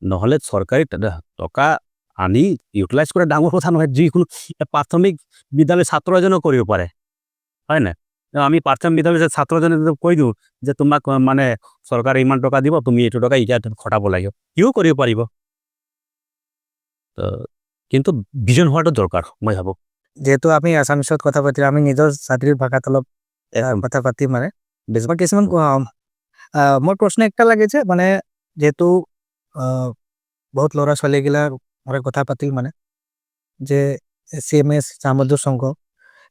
নহ'লে চৰকাৰী টকা আনি ইউটিলাইজ কৰা ডাঙৰ কথা নহয়। যিকোনো প্ৰাথমিক বিদ্যালয়ৰ ছাত্ৰ এজনেও কৰিব পাৰে, হয় নাই? আমি প্ৰাথমিক বিদ্যালয়ৰ ছাত্ৰ এজনে কৈ দিওঁ যে তোমাক মানে চৰকাৰে ইমান টকা দিব, তুমি এইটো টকা এতিয়া খটাব লাগিব, সিও কৰিব পাৰিব। কিন্তু ভিজন হোৱাটো দৰকাৰ মই ভাবোঁ। যেহেতু আমি আছামিছত কথা পাতি, আমি নিজৰ জাতিৰ ভাষাত অলপ কথা পাতি মানে কিছুমান মোৰ প্ৰশ্ন একটা লাগে যে মানে যেহেতু বহুত ল'ৰা ছোৱালীগিলা কথা পাতিল মানে যে CMS সামঞ্জস্য সংঘ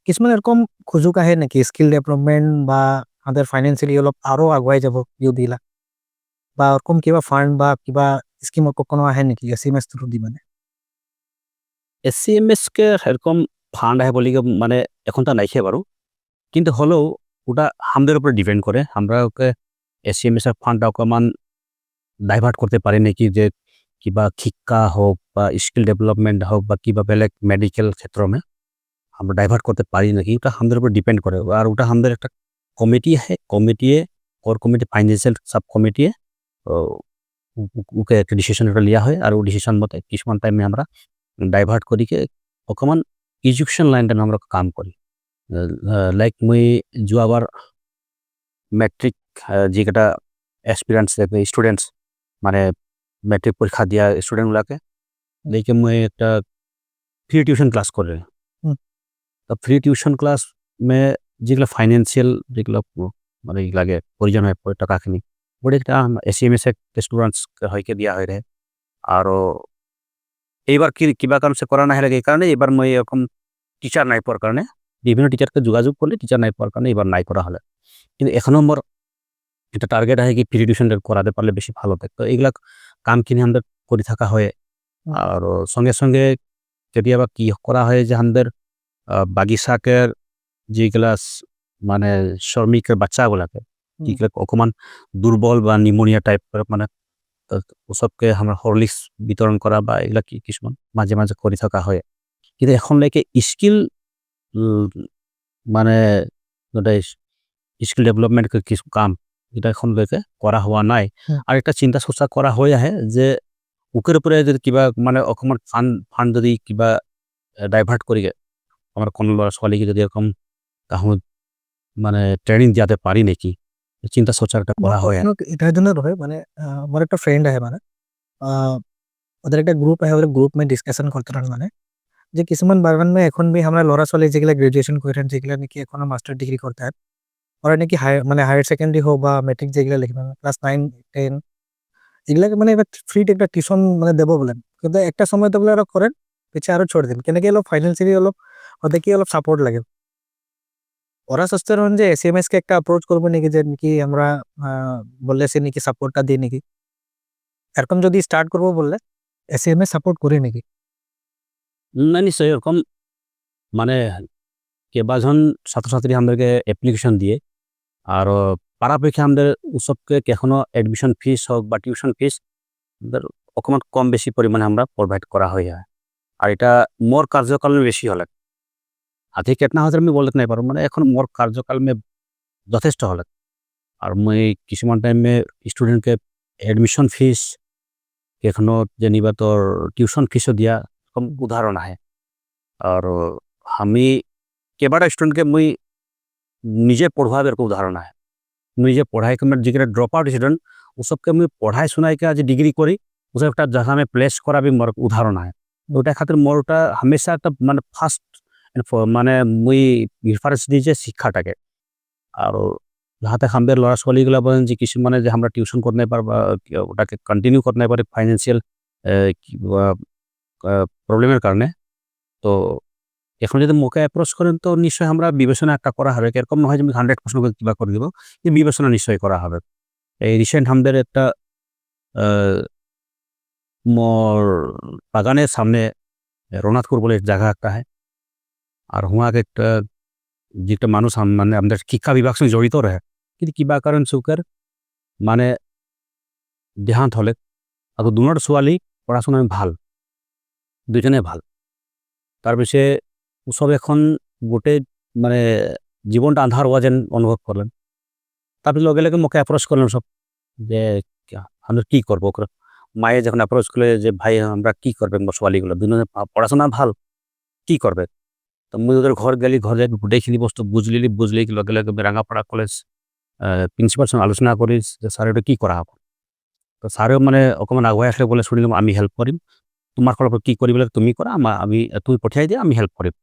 কিছুমান এরকম সুযোগ আহে নাকি স্কিল ডেভেলপমেন্ট বা আমাদের ফাইন্যান্সিয়ালি অলপ আরো আগুৱাই যাব ইউ দিলা বা ওরকম কিবা ফান্ড বা কিবা স্কিম কখনো আহে নাকি CMS থ্রু দি মানে? CMSকে সেরকম ফান্ড আহে বলি মানে এখনটা নাইছে বাৰু, কিন্তু হলেও ওটা আমাদের উপরে ডিপেন্ড করে। আমরা ওকে CMS এর ফান্ডটা অকমান ডাইভার্ট করতে পারি নাকি, যে কিবা শিক্ষা হোক বা স্কিল ডেভেলপমেন্ট হোক বা কিবা বেলেগ মেডিকেল ক্ষেত্রে আমরা ডাইভার্ট করতে পারি নাকি, ওটা আমাদের উপর ডিপেন্ড করে। আর ওটা আমাদের একটা কমিটি আহে, কোর কমিটি ফাইন্যান্সিয়াল সাব কমিটিয়ে ওকে একটা ডিসিশন একটা লিয়া হয়, আর ও ডিসিশন মতে কিছুমান টাইমে আমরা ডাইভার্ট করিকে অকমান এডুকেশন লাইনটা আমরা কাম করি। লাইক মই যোৱাবাৰ মেট্রিক যেটা এক্সপিরিয়েন্স স্টুডেন্টস মানে মেট্রিক পরীক্ষা দিয়া স্টুডেন্টগুলোকে দেখে মই একটা ফ্রি টিউশন ক্লাস করে। তো ফ্রি টিউশন ক্লাস মে যেগুলো ফাইন্যান্সিয়াল যেগুলো মানে লাগে প্রয়োজন হয় টাকাখিনি ওটা একটা CMS স্টুডেন্টস হয়কে দিয়া হয় রে। আর এইবার কিবা কারণ সে করা না লাগে, এই কারণে এবার মই এরকম টিচার নাই পাওয়ার কারণে বিভিন্ন টিচারকে যোগাযোগ করলে টিচার নাই পাওয়ার কারণে এবার নাই করা হলে, কিন্তু এখনো মোর এটা টার্গেট আহে কি ফ্রি টিউশন করাতে পারলে বেশি ভালো থাকতো। এইগুলা কামখিনি আমাদের করে থাকা হয়। হুম। আর সঙ্গে কেতিয়াবা কি করা হয় যে আমাদের বাগিচাকের যেগুলা মানে শ্রমিকের বাচ্চাগুলাকে হুম। যেগুলা অকমান দুর্বল বা নিউমোনিয়া টাইপের মানে ওসবকে আমরা হরলিক্স বিতরণ করা বা এগুলা কিছুমান মাঝে করে থাকা হয়। কিন্তু এখন লৈকে স্কিল মানে ওটা স্কিল ডেভেলপমেন্ট কিছু কাম এটা এখনলৈকে করা হওয়া নাই। হুম। আর একটা চিন্তা চর্চা করা হয়ে আহে যে উকের উপরে যদি কিবা মানে অকমান ফান্ড যদি কিবা ডাইভার্ট কৰি আমাৰ কোনো ল'ৰা-ছোৱালীকে যদি এৰকম তাহলে মানে ট্ৰেনিং দিয়াতে পাৰি নাকি? চিন্তা চৰ্চাটা মোৰ কৰা হয়। প্ৰশ্ন এটাৰ জন্য নহয় মানে মোৰ একটা ফ্রেন্ড আহে মানে ওদের একটা গ্রুপ আহে ওদের গ্রুপ में ডিসকাশন করতে মানে যে কিছুমান বাগান में এখন भी আমরা ল'ৰা ছোৱালী যেগুলা গ্রাজুয়েশন করে যেগুলা নাকি এখনো মাস্টার ডিগ্রি করতে হয় ওরা নাকি মানে হায়ার সেকেন্ডারি হোক বা মেট্রিক যেগুলা লিখবে ক্লাস 9 10 এগুলাকে মানে এবার ফ্রি একটা টিউশন মানে দেবো বলেন কিন্তু একটা সময় তো বলে ওরা করেন পিছিয়ে আরো ছোট দিন কেন কি অলপ ফাইন্যান্সিয়ালি অলপ ওদেরকে অলপ সাপোর্ট লাগে ওরা সস্তে রন যে এসএমএস কে একটা অ্যাপ্রোচ করবো নাকি যে নাকি আমরা বললে সে নাকি সাপোর্টটা দিই নাকি এরকম যদি স্টার্ট করবো বললে এসএমএস সাপোর্ট করে নাকি না নিশ্চয়ই এরকম মানে কেইবাজন ছাত্রছাত্রী আমাদেরকে অ্যাপ্লিকেশন দিয়ে আর পারাপেক্ষে আমাদের উৎসবকে এখনো এডমিশন ফিস হোক বা টিউশন ফিস আমাদের অকমান কম বেশি পরিমাণে আমরা প্রোভাইড করা হয়। আর এটা মোর কার্যকাল বেশি হলে আধি কেতনা হাজার আমি বলতে নাই পারো মানে এখন মোর কার্যকাল যথেষ্ট হলে আর মই কিছুমান টাইমে স্টুডেন্টকে এডমিশন ফিস এখনো যেনিবা তোর টিউশন ফিসও দিয়া কম উদাহরণ আহে আর আমি কেইবাটা স্টুডেন্টকে মই নিজে পঢ়োৱা এরকম উদাহরণ আহে নিজে पढ़ाई के जिगरा ड्रॉप आउट स्टूडेंट वो सबके मुझे पढ़ाई सुनाई के आज डिग्री करी उसे एक जगह में प्लेस करा भी मोर उदाहरण है ওটা খাतिर मोर ওটা हमेशा একটা মানে ফার্স্ট মানে মুই প্রিফারেন্স দিই যে শিক্ষাটাকে আর যাহাতে আমাদের ল'ৰা ছোৱালীগুলা বলেন যে কিছুমানে যে আমরা টিউশন করতে নাই পারবা ওটাকে কন্টিনিউ করতে নাই পারে ফাইন্যান্সিয়াল প্রবলেমের কারণে তো এখন যদি মোকে অ্যাপ্রোচ করেন তো নিশ্চয়ই আমরা বিবেচনা একটা করা হবে এরকম নহয় যে আমি 100% কিবা করে দিব কিন্তু বিবেচনা নিশ্চয়ই করা হবে এই রিসেন্ট আমাদের একটা মোর বাগানের সামনে রৌনাথপুর বলে জায়গা একটা হয় আর হুয়াকে একটা যেটা মানুষ মানে আমাদের শিক্ষা বিভাগ সঙ্গে জড়িত রহে কিন্তু কিবা কারণ চৌকার মানে দেহান্ত হলে আর দুনোর ছোৱালী পড়াশোনায় ভাল দুজনে ভাল তার পিছে সব এখন গোটে মানে জীবনটা আন্ধার হওয়া যেন অনুভব করলেন তারপরে লগে মোকে অ্যাপ্রোচ করলেন সব যে আমরা কি করবো মায়ে যখন অ্যাপ্রোচ করলে যে ভাই আমরা কি করবেন ছোৱালীগুলো দুজনে পড়াশোনা ভাল কি করবে তো মুই ওদের ঘর গেলি ঘর যাই দেখিনি বস্তু বুঝলি লগে রাঙাপাড়া কলেজ প্রিন্সিপাল সঙ্গে আলোচনা করিস যে স্যার এটা কি করা হবে তো স্যারেও মানে অকমান আগুৱাই আসলে বলে শুনিলাম আমি হেল্প করিম তোমার খবর কি করি বলে তুমি করা আমি তুমি পঠিয়াই দিয়ে আমি হেল্প করিম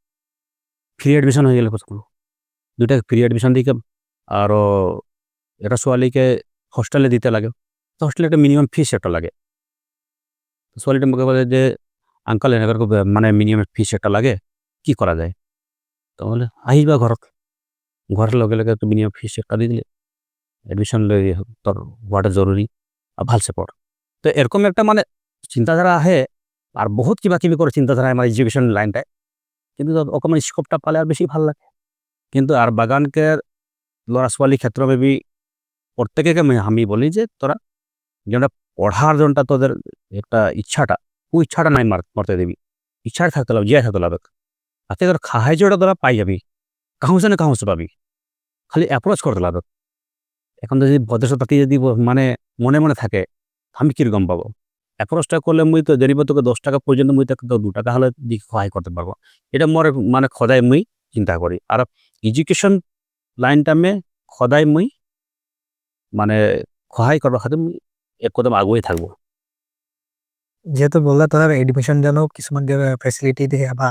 ফ্রি এডমিশন হয়ে গেলে কথাগুলো দুইটা ফ্রি এডমিশন দিকে আরও এটা ছোৱালীকে হোস্টেলে দিতে লাগে তো হোস্টেলে একটা মিনিমাম ফিস একটা লাগে ছোৱালীটা মোকে বলে যে আঙ্কাল এনেকৈ মানে মিনিমাম ফিস একটা লাগে কি করা যায় তো বলে আহিবা ঘৰত ঘরের লগে তো মিনিমাম ফিস একটা দিয়ে দিলে এডমিশন তোর হওয়াটা জরুরি আর ভালসে পড় তো এরকম একটা মানে চিন্তাধারা আহে আর বহুত কিবা করে চিন্তাধারা আমার এডুকেশন লাইনটায় কিন্তু অকমান স্কোপটা পালে আর বেশি ভাল লাগে কিন্তু আর বাগানকে ল'ৰা ছোৱালীৰ ক্ষেত্রে মেবি প্রত্যেকে আমি বলি যে তোরা যেটা পড়ার জনটা তোদের একটা ইচ্ছাটা ওই ইচ্ছাটা নাই মরতে দিবি ইচ্ছাটা থাকতে লাগবে জিয়া থাকতে লাগবে তাতে তোর সাহায্যটা তোরা পাই যাবি কাহুসে না কাহুসে পাবি খালি অ্যাপ্রোচ করতে লাগবে এখন যদি ভদ্রতাটি যদি মানে মনে থাকে আমি কিরকম পাবো অ্যাপ্রোচটা করলে মুই তো যদি তোকে 10 টাকা পর্যন্ত মুই তাকে তো 2 টাকা হলে দিকে সহায় করতে পারবো এটা মোর মানে খদাই মুই চিন্তা করি আর এডুকেশন লাইনটা খদাই মুই মানে সহায় করবার খাতে মুই এক কদম আগুয়ে থাকবো যেহেতু বললা তারা এডমিশন জানো কিছুমান ফেসিলিটি দিয়ে বা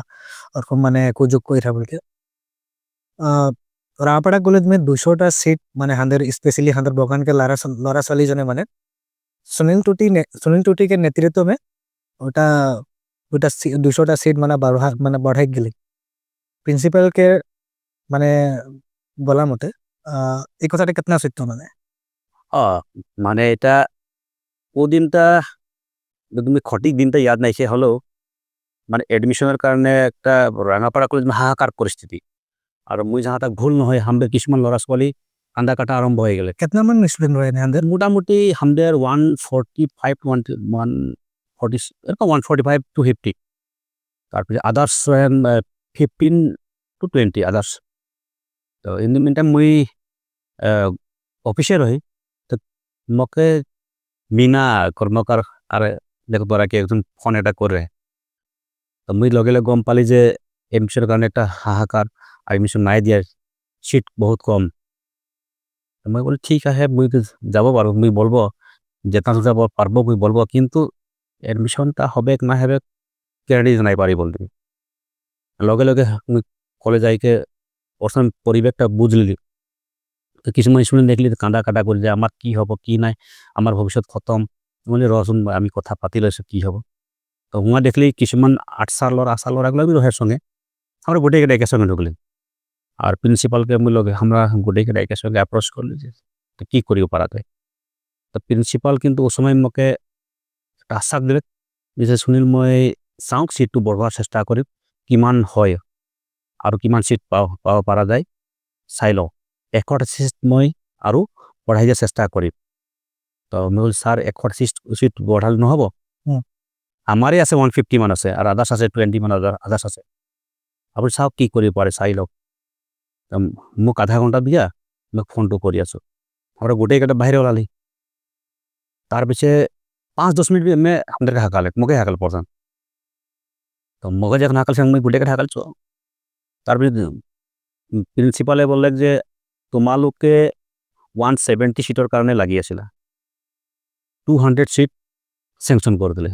ওরকম মানে সুযোগ করে থাকে রাপাড়া কলেজ में 200টা সিট মানে হাঁদের স্পেশালি হাঁদের बगान के ল'ৰা ছোৱালী জনে মানে सुनील टूटी के नेतृत्व में ওটা 200টা সিট মানে बढ़ाई গেলি প্রিন্সিপাল কে মানে বলা মতে এই কথাটা কেতনা সত্য মানে মানে এটা ও দিনটা তুমি সঠিক দিনটা ইয়াদ নাই সে হলেও মানে এডমিশনের কাৰণে একটা ৰাঙাপাৰা কলেজ হাহাকাৰ পৰিস্থিতি আৰু মই যাহা তাক ভুল নহয় হামদেৰ কিছুমান ল'ৰা ছোৱালী কান্দা কাটা আৰম্ভ হৈ গেলে कितना मन स्टूडेंट रहे हैं अंदर? মোটামুটি হামদের 145 140 এরকম 145 to 50 তারপরে আদার্স 15 to 20 আদার্স তো ইন দ্য মিন টাইম মই অফিসে রহি তো মকে মিনা কর্মকার আর লেখক একজন ফোন এটা করে তো মুই লগে লগে গম পালি যে এডমিশনের কারণে একটা হাহাকার আর এডমিশন নাই দিয়ার সিট বহুত কম তো মুই বলি ঠিক আছে মুই তো যাব পারবো মুই বলবো যেতা যাব পারবো মুই বলবো কিন্তু এডমিশনটা হবে না হবে গ্যারান্টি নাই পারি বলতে লগে লগে মুই কলেজ আইকে ওরসম পরিবেশটা বুঝলি তো কিছুমান স্টুডেন্ট দেখলি কান্দা কাটা করে যে আমার কি হব কি নাই আমার ভবিষ্যৎ খতম বলে রসুন আমি কথা পাতি লৈছো কি হব তো হুয়া দেখলি কিছুমান 8 সালের আসালর এগুলো রহের সঙ্গে আমরা গোটেকেটা একের সঙ্গে ঢুকলি আর প্রিন্সিপালকে আমি লগে আমরা গোটেকেটা একের সঙ্গে অ্যাপ্রোচ করলি যে তো কি করিব পারা যায় তো প্রিন্সিপাল কিন্তু ও সময় মোকে একটা আশ্বাস দিলে যে সুনীল মই চাওঁ সিটটো বঢ়োৱাৰ চেষ্টা কৰিম কিমান হয় আৰু কিমান সিট পাব পাৰা যায় চাই লওঁ 100টা সিট মই আৰু বঢ়াই দিয়াৰ চেষ্টা কৰিম তো মই বলি স্যার 100টা সিট বঢ়ালে নহ'ব আমারই আছে 150 মান আছে আর আদার্স আছে 20 মান আদার্স আছে আপনি চাওক কি কৰিব পাৰে চাই লওক মোক আধা ঘণ্টা দিয়া মোক ফোনটো কৰি আছো আমৰা গোটেইকেইটা বাহিৰে ওলালি তার পিছে 5-10 মিনিট মে আমাদেরকে হাঁকালে মোকে হাঁকাল প্রধান তো মোকে যখন হাঁকালছে আমি গোটেইকেইটা হাঁকালছো তারপরে প্রিন্সিপালে বললে যে তোমালোকে 170 সিটের কারণে লাগিয়েছিল 200 সিট স্যাংশন করে দিলে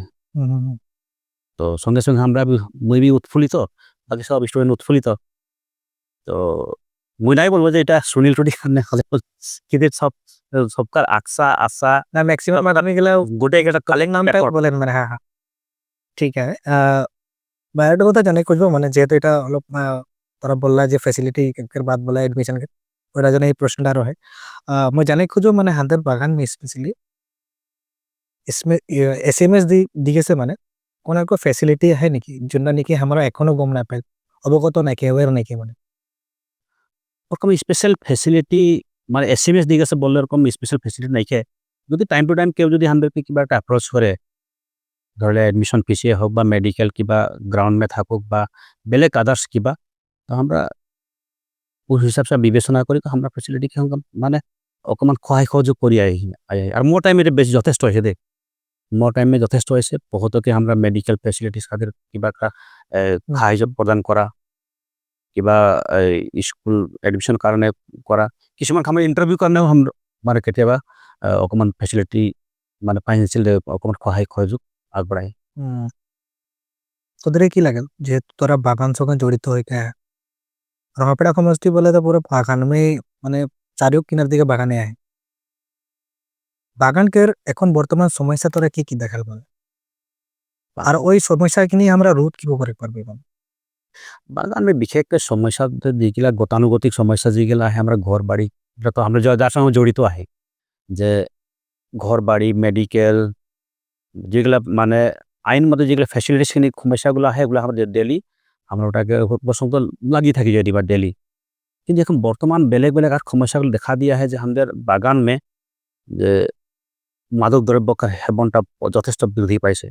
তো সঙ্গে সঙ্গে আমরা মুই উৎফুল্লিত বাকি সব স্টুডেন্ট উৎফুল্লিত তো মুই নাই বলবো যে এটা সুনীল টুডি কারণে হলে কিন্তু সবকার আকসা আশা ना मैक्सिमम आदमी के लिए গোটে একটা कलिंग नाम पे बोले मैंने हाँ हाँ ठीक है मैं একটা কথা জানাই খুঁজবো মানে যেহেতু এটা অলপ তারা বললা যে ফ্যাসিলিটি এর বাদ বলা এডমিশন ওটা জন্য এই প্রশ্নটা রহে मैं জানাই খুঁজবো মানে হাতের বাগান में स्पेशली इसमें एसएमएस दिखे से माने কোন একটা ফ্যাসিলিটি है নাকি যেটা নাকি আমরা এখনো গম না পাই অবগত নাকি অ্যাওয়্যার নাকি মানে ওরকম স্পেশাল ফ্যাসিলিটি মানে এসএমএস দিয়ে গেছে বললে ওরকম স্পেশাল ফ্যাসিলিটি নাইকে যদি টাইম টু টাইম কেউ যদি হামদেরকে কিবা একটা অ্যাপ্রোচ করে ধরলে এডমিশন পিছিয়ে হোক বা মেডিকেল কিবা গ্রাউন্ড মে থাকুক বা বেলেগ আদার্স কিবা তো আমরা ওই হিসাবসে বিবেচনা করি তো আমরা ফ্যাসিলিটি মানে অকমান সহায় সহযোগ করি আর মোর টাইমে এটা বেশি যথেষ্ট হয়েছে দেখ মোর টাইমে যথেষ্ট হয়েছে বহুতকে আমরা মেডিকেল ফ্যাসিলিটিস তাদের কিবা একটা সাহায্য প্রদান করা কিবা স্কুল এডমিশন কারণে করা কিছুমান আমরা ইন্টারভিউ কাৰণেও আমরা মানে কেতিয়াবা অকমান ফ্যাসিলিটি মানে ফাইনেন্সিয়াল অকমান সহায় সহযোগ আগবঢ়াই তোদের কি লাগে যেহেতু তোরা বাগান সঙ্গে জড়িত হয়ে গে রঙাপেড়া সমষ্টি বলে তো পুরো বাগান মানে চারিও কিনার দিকে বাগানে আয় বাগানকের এখন বর্তমান সমস্যা তোরা কি দেখাল বলে আর ওই সমস্যাখিনি আমরা রোধ কি করে পারবো বাগানে বিশেষকৈ সমস্যা যিগিলা গতানুগতিক সমস্যা যিগিলা আহে আমরা ঘর বাড়ি এটা তো আমরা যার সঙ্গে জড়িত আহে যে ঘর বাড়ি মেডিকেল যেগুলা মানে আইন মতো যেগুলো ফ্যাসিলিটিসখিনি সমস্যাগুলো আহে এগুলো আমাদের ডেলি আমরা ওটাকে প্রসঙ্গ লাগিয়ে থাকি যদি বা ডেলি কিন্তু এখন বর্তমান বেলেগ বেলেগ আর সমস্যাগুলো দেখা দিয়ে আহে যে আমাদের বাগান মে যে মাদক দ্রব্য সেবনটা যথেষ্ট বৃদ্ধি পাইছে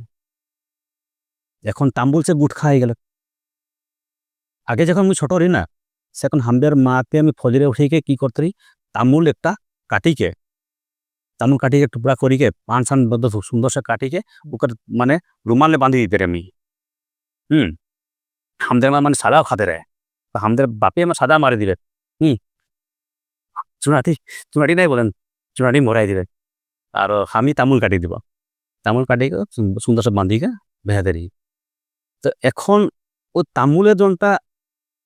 এখন তাম্বুলসে গুটখা হয়ে গেল আগে যখন আমি ছোট রি না সেখন হামদের মাকে আমি ফজরে উঠিকে কি করতে তামুল একটা কাটিকে তামুল কাটিকে টুকরা করিকে পান সান সুন্দর সে কাটিকে ওকে মানে রুমালে বাঁধি দিতে আমি হামদের মা মানে সাদাও খাতে রে হামদের বাপে আমার সাদা মারি দিবে চুনাটি নাই বলেন চুনাটি মরাই দিবে আর আমি তামুল কাটি দিব তামুল কাটিকে সুন্দর সে বাঁধিকে ভেজে দিই তো এখন ও তামুলের জনটা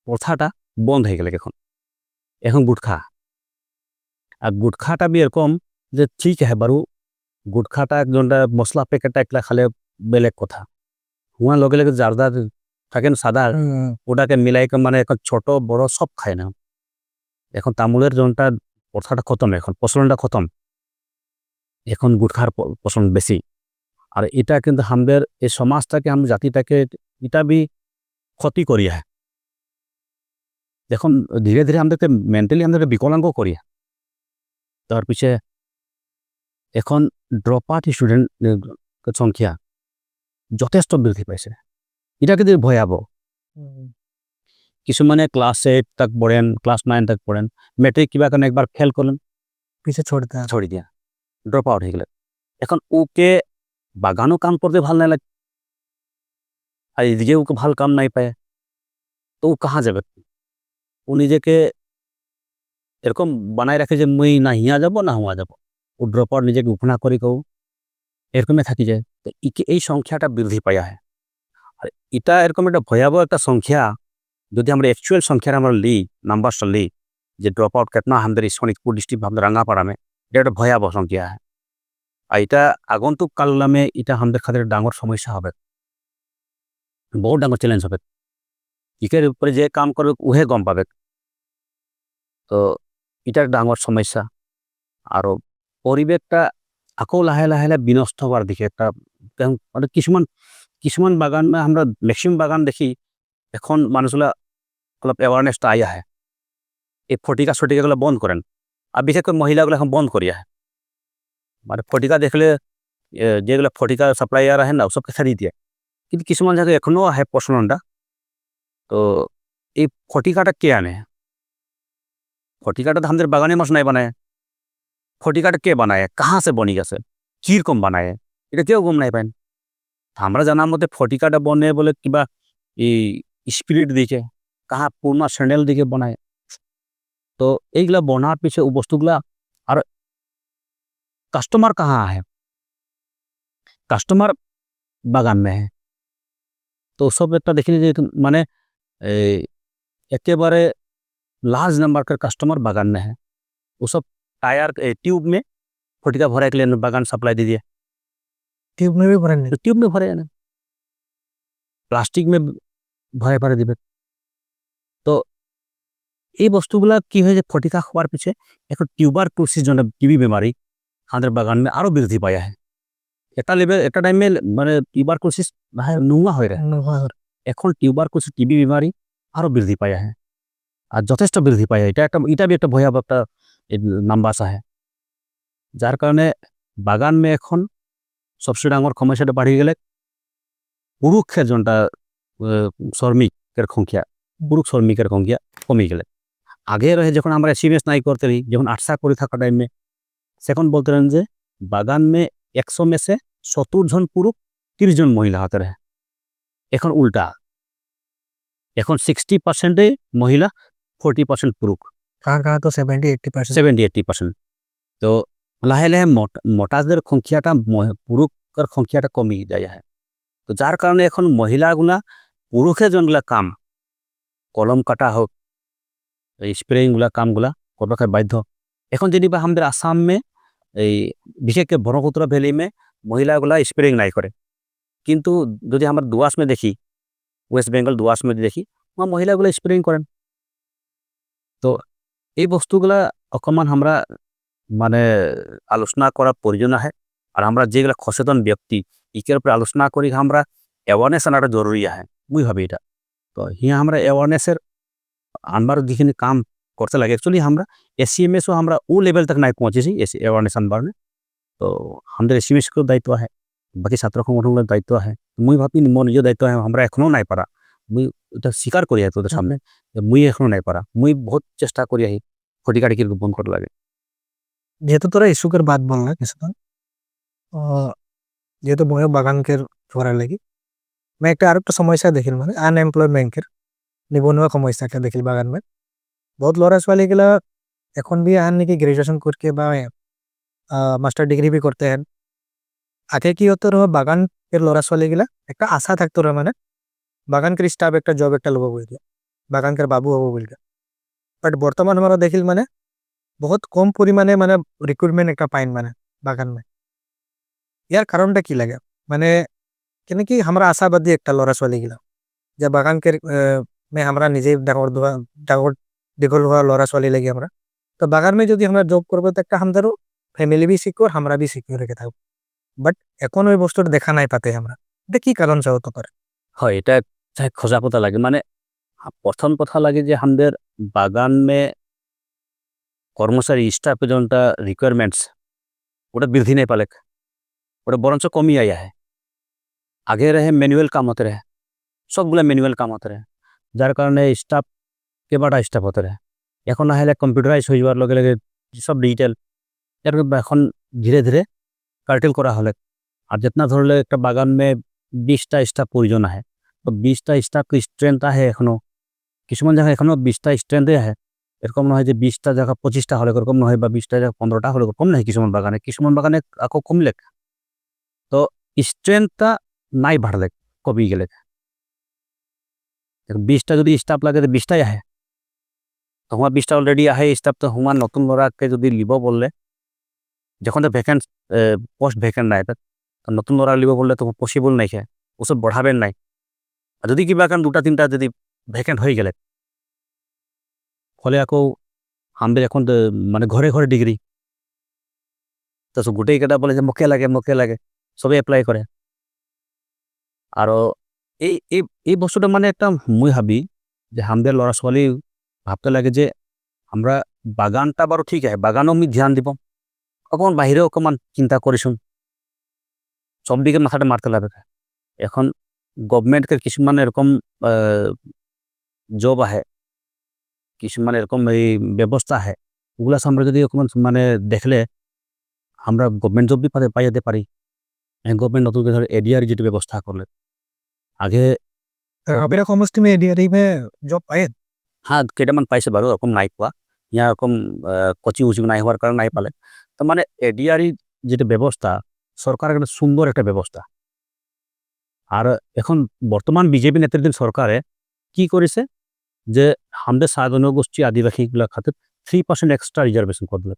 প্রথাটা বন্ধ হয়ে গেল এখন গুটখা আর গুটখাটা বি এরকম যে ঠিক হ্যাঁ বারু গুটখাটা একজনটা মশলা প্যাকেটটা একলা খালে বেলেগ কথা হুয়া লগে লগে জারদা থাকেন সাদা ওটাকে মিলাইকে মানে এখন ছোট বড় সব খায় না এখন তামুলের জনটা প্রথাটা খতম এখন প্রচলনটা খতম এখন গুটখার পছন্দ বেশি। আর এটা কিন্তু আমাদের এই সমাজটাকে আমাদের জাতিটাকে এটা বি ক্ষতি করিয়া দেখুন ধীরে ধীরে আমাদেরকে মেন্টালি আমাদেরকে বিকলাঙ্গ করিয়া তার পিছে এখন ড্রপ আউট স্টুডেন্ট সংখ্যা যথেষ্ট বৃদ্ধি পাইছে। এটা কিন্তু ভয়াবহ। কিছুমানে ক্লাস 8 তক পড়েন, ক্লাস 9 তক পড়েন, মেট্রিক কিবা কারণে একবার ফেল করলেন, পিছে ছড়ি দিয়া ড্রপ আউট হয়ে গেলেন। এখন ওকে বাগানও কাম করতে ভাল নাই লাগে, আর এদিকে ওকে ভাল কাম নাই পায়, তো ও কাহা যাবে? ও নিজেকে এরকম বানায় রাখে যে মুই না হিয়া যাব না হুয়া যাব, ও ড্রপ আউট নিজেকে উপনা করি কেউ এরকমই থাকি যায়। তো এই সংখ্যাটা বৃদ্ধি পাইয়া হয়। আর এটা এরকম একটা ভয়াবহ একটা সংখ্যা। যদি আমরা एक्चुअल संख्या আমরা লি নাম্বারটা লি যে ড্রপ आउट कितना আমাদের শোনিতপুর ডিস্ট্রিক্ট আমাদের রাঙ্গাপাড়া में এটা একটা ভয়াবহ সংখ্যা है। আর এটা আগন্তুক কালনামে এটা আমাদের খাतिर ডাঙর সমস্যা হবে, বহুত ডাঙর চ্যালেঞ্জ হবে। ইকের উপরে যে কাম করবে উহে গম পাবে। তো এটা ডাঙর সমস্যা। আরো পরিবেশটা আকৌ লাহে লাহে বিনষ্ট হওয়ার দিকে একটা মানে কিছুমান বাগান আমরা ম্যাক্সিমাম বাগান দেখি এখন মানুষগুলা অলপ অ্যাওয়ারনেসটা আই আহে, এই ফটিকা সটিকাগুলো বন্ধ করেন। আর বিশেষ করে মহিলাগুলো এখন বন্ধ করিয়া মানে ফটিকা দেখলে যেগুলো ফটিকা সাপ্লাইয়ার আহে না ওসবকে ছাড়িয়ে দিয়ে, কিন্তু কিছুমান জায়গায় এখনও আহে প্রচলনটা। তো এই ফটিকাটা কে আনে? ফটিকাটা তো আমাদের বাগানে মাস নাই বানায়। ফটিকাটা কে বানায়, কাহা সে বনি গেছে, কিরকম বানায়, এটা কেউ গম নাই পায়। আমরা জানার মধ্যে ফটিকাটা বনে বলে কিবা এই স্পিরিট দিকে, কাহা পুরনো স্যান্ডেল দিকে বনায়। তো এইগুলা বনার পিছে ও বস্তুগুলা আর কাস্টমার कहाँ है, কাস্টমার বাগান में है। তো সব একটা দেখিনি যে মানে একেবারে लार्ज नंबर का कस्टमर बागान में है। वो सब टायर ट्यूब में फटिका भरा के लिए बागान सप्लाई दे दिए, টিউব में भी भरन तो ट्यूब में भरे ना प्लास्टिक में भरे भरे दिबे। তো এই বস্তুগুলা কি হয় যে ফটিকা খাওয়ার পিছে এখন টিউবারকুলোসিস জন্য টিবি বেমারি আমাদের বাগান में আরো বৃদ্ধি পায়া है। একটা লেভেল একটা টাইমে মানে টিউবারকুলোসিস নোংরা হয়ে রহে, এখন টিউবারকুলোসিস টিবি বেমারি আরো বৃদ্ধি পায়া है। আর যথেষ্ট বৃদ্ধি পায়। এটা বি একটা ভয়াবহ একটা নাম্বার আহে, যার কারণে বাগান মে এখন সবচেয়ে ডাঙর সমস্যাটা বাড়ি গেলে পুরুষের জনটা শ্রমিকের সংখ্যা শ্রমিকের সংখ্যা কমে গেলে। আগে রহে যখন আমরা এসিমেস নাই করতে রही, যখন আটসা করে থাকা টাইমে সেখন বলতেন যে বাগান মে 100 में से 70 জন পুরুষ 30 জন মহিলা হতে রহে। এখন উল্টা, এখন 60% মহিলা 40% পুরুষ, कहाँ तो 70-80%। 70-80%। তো লাহে লাহে মতাদের সংখ্যাটা পুরুষের সংখ্যাটা কমি যায়। তো যার কারণে এখন মহিলাগুলা পুরুষের জনগুলা কাম কলম কাটা হোক স্প্রেইংগুলা কামগুলা করবার বাধ্য। এখন যেনিবা আমাদের আসাম মে এই বিশেষ করে ব্রহ্মপুত্র ভ্যালি মে মহিলাগুলা স্প্রেইং নাই করে, কিন্তু যদি আমরা দুয়াস মে দেখি, ওয়েস্ট বেঙ্গল দুয়াস মে দেখি মহিলাগুলা স্প্রেইং করেন। তো এই বস্তুগুলা অকমান আমরা মানে আলোচনা করা প্রয়োজন আহে। আর আমরা যেগুলা সচেতন ব্যক্তি ইকের উপরে আলোচনা করি, আমরা অ্যাওয়ারনেস আনাটা জরুরি আহে, মুই ভাবি এটা। তো হিয়া আমরা অ্যাওয়ারনেসের আনবার যিখিনি কাম করতে লাগে অ্যাকচুয়ালি আমরা এসিএমএসও আমরা ও লেভেল তক নাই পৌঁছেছি অ্যাওয়ারনেস আনবার। তো আমাদের এসিএমএসকেও দায়িত্ব আহে, বাকি ছাত্র সংগঠনগুলোর দায়িত্ব আহে। মুই ভাবি মোর নিজের দায়িত্ব আহে, আমরা এখনও নাই পারা। মুই এটা স্বীকার করি তোদের সামনে মুই এখনও নাই পারা। মুই বহুত চেষ্টা করি আহি ফটিকাটি কিরকম বন্ধ করতে লাগে। যেহেতু তোরা ইস্যুকের বাদ বললা কিছুক্ষণ, যেহেতু ময়ও বাগানকের ধরার লাগি मैं একটা আরেকটা সমস্যা দেখিল, মানে আনএমপ্লয়মেন্টের নিবনুয়া সমস্যা একটা দেখিল বাগান में। बहुत ল'ৰা ছোৱালীগিলা এখন भी আন নাকি গ্रेजुएशन करके বা মাস্টাৰ ডিগ্ৰি भी करते हैं। আগে কি হতো ৰহ বাগানেৰ ল'ৰা ছোৱালীগিলা একটা আশা থাকতো রে, মানে বাগানকের স্টাফ একটা জব একটা লব বলকে, বাগানকের বাবু হবো বলকে। বাট বর্তমান আমরা দেখিল মানে বহুত কম পরিমাণে মানে রিক্রুটমেন্ট একটা পাইন মানে বাগান में। ইয়ার কারণটা কি লাগে, মানে কেন কি আমরা আশাবাদী একটা ল'ৰা ছোৱালীগিলা যে বাগানকেৰ আমৰা নিজেই ডাঙৰ দীঘল হওয়া ল'ৰা ছোৱালী লাগি আমরা। তো বাগান में যদি আমরা জব করবো তো একটা আমাদেরও ফ্যামিলি বি সিকিউর আমরা বি সিকিউর রেখে থাকবো বাট এখন ওই বস্তুটা দেখা নাই পাতে আমরা এটা কি কারণ চাও তো পারে হয় এটা খোঁজা পতা লাগে মানে প্রথম কথা লাগে যে আমাদের বাগান মে কর্মচারী স্টাফ যোনটা রিকোয়ারমেন্টস ওটা বৃদ্ধি नहीं पाले ওটা বরঞ্চ কমই আয়া है আগে रहे मैनुअल काम होते रहे সবগুলো ম্যানুয়াল কাম হতে রহে যার কারণে স্টাফ কেবাটা স্টাফ হতে রহে এখন না হলে কম্পিউটারাইজ হয়ে যাওয়ার লগে লগে সব ডিজিটাল এর এখন ধীরে ধীরে কার্টেল করা হলে আর যেতনা ধরলে একটা বাগান মে 20টা স্টাফ প্রয়োজন আহে তো 20টা স্টাফ স্ট্রেংথ আহে এখনো কিছুমান জায়গায় এখনো 20টা স্ট্রেংথে আহে এরকম নয় যে 20টা জায়গা 25টা হলে এরকম নয় বা 20টা জায়গা 15টা হলে কম নয় কিছুমান বাগানে আকো কমলে তো স্ট্রেংথটা নাই বাড়লে কবি গেলে 20টা যদি স্টাফ লাগে তো 20টাই আহে তো হুমার 20টা অলরেডি আহে স্টাফ তো হুমার নতুন লড়াকে যদি লিব বললে যখন তো ভ্যাকেন্ট পোস্ট ভ্যাকেন্ট নাই তো নতুন লড়া লিব বললে তো পসিবল নাই খে ওসব बढ़ाবেন নাই আর যদি কিবা কারণ 2টা 3টা যদি ভ্যাকেন্ট হয়ে গেলে ফলে আকৌ আমাদের এখন তো মানে ঘরে ঘরে ডিগ্রি তো গোটেই কেটা বলে যে মোকে লাগে সবে এপ্লাই করে আৰু এই এই এই বস্তুটা মানে একটা মুই ভাবি যে আমাদেৰ ল'ৰা ছোৱালী ভাবতে লাগে যে আমরা বাগানটা বারো ঠিক আছে বাগানও আমি ধ্যান দিব অকমান বাহিরেও অকমান চিন্তা করিছুন সব দিকে মাথাটা মারতে লাগে এখন গভর্নমেন্টকে কিছুমান এরকম জব আহে কিছুমান এরকম এই ব্যবস্থা আহে ওগুলা আমরা যদি অকমান মানে দেখলে আমরা গভর্নমেন্ট জব বি পাই যেতে পারি গভর্নমেন্ট নতুন ধর এডিআর যেটা ব্যবস্থা করলে আগে আপনারা সমষ্টি মে এডিআরই মে জব পায় হ্যাঁ কেটামান পাইছে বাৰু এৰকম নাই পোৱা ইয়া এরকম কোচিং উচিং নাই হওয়ার কারণে নাই পালে তো মানে এডিআরই যেটা ব্যবস্থা সরকারের একটা সুন্দর একটা ব্যবস্থা আর এখন বর্তমান বিজেপি নেতৃত্বাধীন সরকারে কি করেছে যে আমাদের সাধারণ গোষ্ঠী আদিবাসীগুলা খাতে 3% এক্সট্রা রিজার্ভেশন করে দিল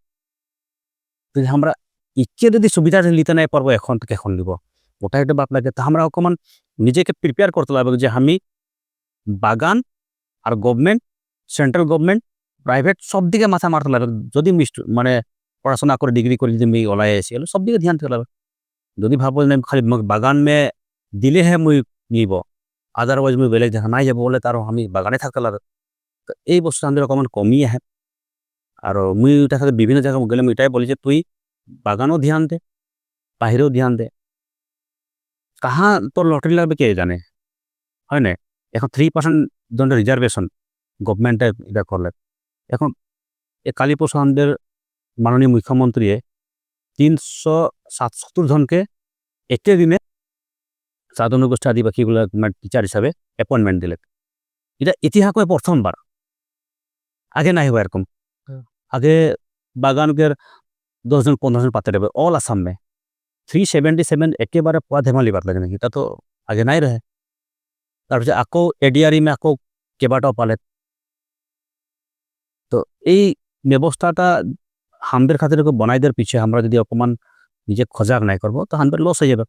যদি আমরা ইচ্ছে যদি সুবিধা নিতে নাই পারবো এখন থেকে এখন নিব ওটা একটা বাপ লাগে তা আমরা অকমান নিজেকে প্রিপেয়ার করতে লাগবে যে আমি বাগান আর গভর্নমেন্ট সেন্ট্রাল গভর্নমেন্ট প্রাইভেট সব দিকে মাথা মারতে লাগবে যদি মানে পড়াশোনা করে ডিগ্রি করে যদি আমি ওলাই আসি সব দিকে ধ্যান দিতে লাগবে যদি ভাবো যে খালি বাগান মে দিলেহে মুই নিব আদারওয়াইজ মুই বেলেগ দেখা নাই যাব বলে তারও আমি বাগানে থাকতে লাগে তো এই বস্তু আমাদের অকমান কমই আহে আর মুই দেখা বিভিন্ন জায়গায় গেলে মুই এটাই বলি যে তুই বাগানও ধ্যান দে বাহিরেও ধ্যান দে কাহা তোর লটারি লাগবে কে জানে হয় না এখন 3% জন্য রিজার্ভেশন গভর্নমেন্টে এটা করলে এখন এ কালীপ্রসাদ আমাদের মাননীয় মুখ্যমন্ত্রী 377 জনকে একটি দিনে সাধারণ গোষ্ঠী আদিবাসীগুলো টিচার হিসাবে অ্যাপয়েন্টমেন্ট দিলে এটা ইতিহাসে প্রথমবার আগে নাই হওয়া এরকম আগে বাগানকের 10 জন 15 জন পাতে দেবে অল আসাম মে 377 একেবারে পোৱা ধেমালি বাদ লাগে নাকি তা তো আগে নাই রহে তারপরে আকৌ এডিআরই মে আকৌ কেবাটাও পালে তো এই ব্যবস্থাটা আমাদের খাतिर বনাই দেওয়ার পিছিয়ে আমরা যদি অকমান নিজে সজাগ নাই করবো তো আমাদের লস হয়ে যাবে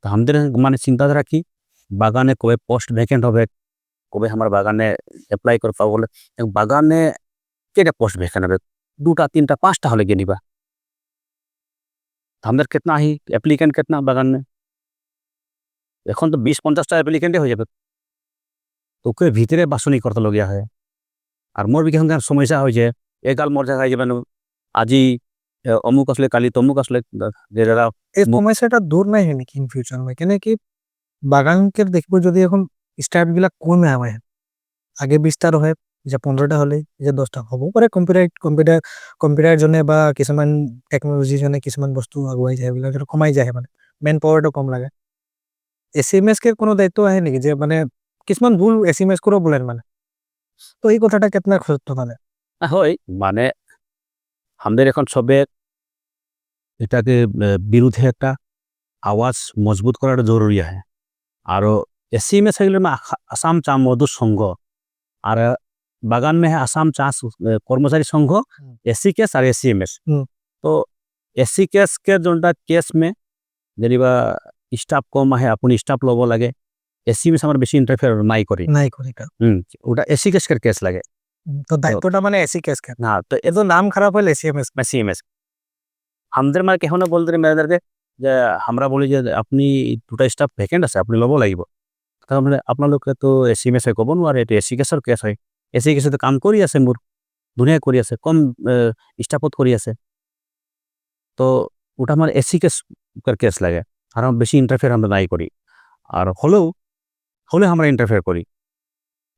তো আমাদের মানে চিন্তাধারা কি বাগানে কবে পোস্ট ভ্যাকেন্ট হবে কবে আমার বাগানে অ্যাপ্লাই করে পাবো বলে বাগানে কেটা পোস্ট ভ্যাকেন্ট হবে 2টা 3টা 5টা হলে গিয়ে নিবা আমাদের कितना ही एप्लीकेंट कितना বাগান में এখন তো 20-50টা অ্যাপ্লিকেন্টে হয়ে যাবে তোকে ভিতরে বাছনি করতে লগিয়া হয় আর মোর বিখন সমস্যা হয়েছে এগাল মোর জায়গায় যাবেন আজি অমুক আসলে কালি তমুক আসলে যারা এই সমস্যাটা দূর নাই হয় নাকি ইন ফিউচার মে কেন কি বাগানকে দেখবো যদি এখন স্টাফ বিলাক কমে হয় আগে 20টা রহে যে 15টা হলে যে 10টা হ'ব পাৰে কম্পিউটাৰ জনে বা কিছুমান টেকনলজি জনে কিছুমান বস্তু আগুৱাই যায় এইবিলাক কমাই যায় মানে মেন পাৱাৰটো কম লাগে এসএমএস কে কোনো দায়িত্ব আহে নেকি যে মানে কিছুমান ভুল এসএমএস করো বলেন মানে তো এই কথাটা কেতনা সত্য মানে হয় মানে আমাদের এখন সবে এটাকে বিরুদ্ধে একটা আওয়াজ মজবুত করাটা জরুরি আছে আর এসএমএস হইলে আসাম চা মজদুর সংঘ আর বাগান में है आसाम चा कर्मचारी संघ एससी केस और एससीएमएस तो एससी केस के जोटा केस में जेनिबा स्टाफ कम है अपनी स्टाफ लब लगे एससीएमएस हमारे बेसी इंटरफेयर নাই করি ওটা এসসি কেসের কেস লাগে তো দায়িত্বটা মানে এসসি কেস না তো এতো নাম খারাপ হলে এসএমএস এসসিএমএস আমাদের মানে কেন বলতে ম্যানেজারকে যে আমরা বলি যে আপনি দুটা স্টাফ ভেকেন্ট আছে আপনি ল'ব লাগিব তাৰমানে আপোনালোকে তো এচি মেচে ক'ব নোৱাৰে এইটো এচি কেছৰ কেছ হয় এচি কেছতে কাম কৰি আছে মোৰ ধুনীয়া কৰি আছে কম স্টাফত কৰি আছে তো ওটা আমার এসি কেস লাগে আর আমার বেশি ইন্টারফেয়ার আমরা নাই করি আর হলে আমরা ইন্টারফেয়ার করি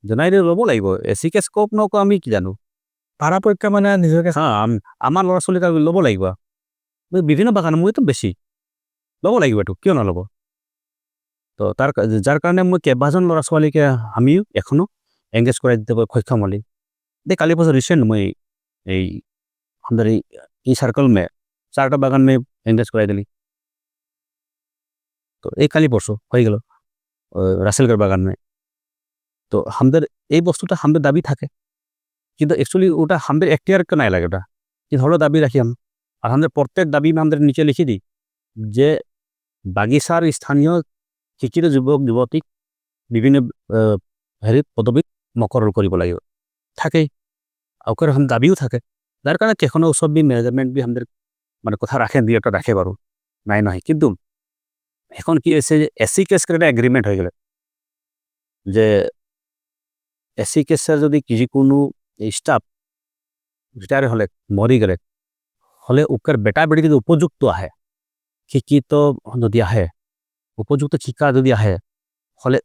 যে নাই রে ল'ব লাগিব এসি কেস কোপ নক আমি কি জানো পাৰাপক্ষে মানে নিজকে হ্যাঁ আমাৰ ল'ৰা ছোৱালীক ল'ব লাগিব বিভিন্ন বাগান মইতো বেছি ল'ব লাগিব এইটো কিয় নল'ব তো যাৰ কাৰণে মই কেইবাজন ল'ৰা ছোৱালীকে আমিও এখনো এংগেজ কৰাই দিতে সক্ষম হলি কালি বছর রিসেন্ট মই এই আমাদের এই সার্কল মে 4টা বাগান মে এংগেজ করাই দিলি তো এই কালি বছর হয়ে গেল রাসেলগড় বাগান মে তো আমাদের এই বস্তুটা আমাদের দাবি থাকে কিন্তু অ্যাকচুয়ালি ওটা আমাদের এখতিয়ারকে নাই লাগে ওটা কিন্তু হলো দাবি রাখি আর আমাদের প্রত্যেক দাবি আমাদের নিচে লিখে দিই যে বাগিচার স্থানীয় শিক্ষিত যুবক যুবতীক বিভিন্ন হেৰিত পদবীত মকৰৰ কৰিব লাগিব থাকেই ওকৰ দাবিও থাকে যার কারণে কেখনো ওসব বি ম্যানেজমেন্ট বি আমাদের মানে কথা রাখেন দিয়ে একটা রাখে বারো নাই নয় কিন্তু এখন কি হয়েছে যে এসি কেস করে একটা এগ্রিমেন্ট হয়ে গেলে যে এসি কেসের যদি যিকোনো স্টাফ রিটায়ার হলে মরি গেলে হলে ওকের বেটা বেটি যদি উপযুক্ত আহে শিক্ষিত যদি আহে উপযুক্ত শিক্ষা যদি আহে হলে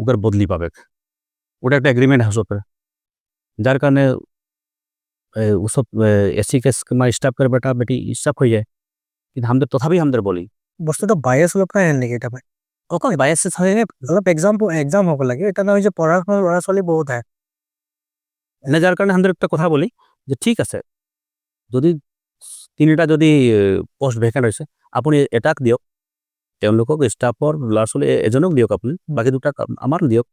ওকের বদলি পাবে ওটা একটা এগ্রিমেন্ট হাউসপে যার কারণে ওসব এসি কেস কিংবা স্টাফ করে বেটা বেটি স্টাফ হয়ে যায় কিন্তু আমাদের তথাপি আমাদের বলি বস্তুটো বায়াস অলপ নাই নেকি এটা পাই অকল বায়াস হয় অলপ এক্সাম হ'ব লাগে এটা নহয় যে পঢ়া শুনা ল'ৰা ছোৱালী বহুত আহে এনে যার কারণে আমাদের একটা কথা বলি যে ঠিক আছে যদি 3টা যদি পোস্ট ভেকেন্ট হয়েছে আপনি এটাক দিয়ক তেওঁলোকক স্টাফর ল'ৰা ছোৱালী এজনক দিয়ক আপনি বাকি 2টা আমার দিয়ক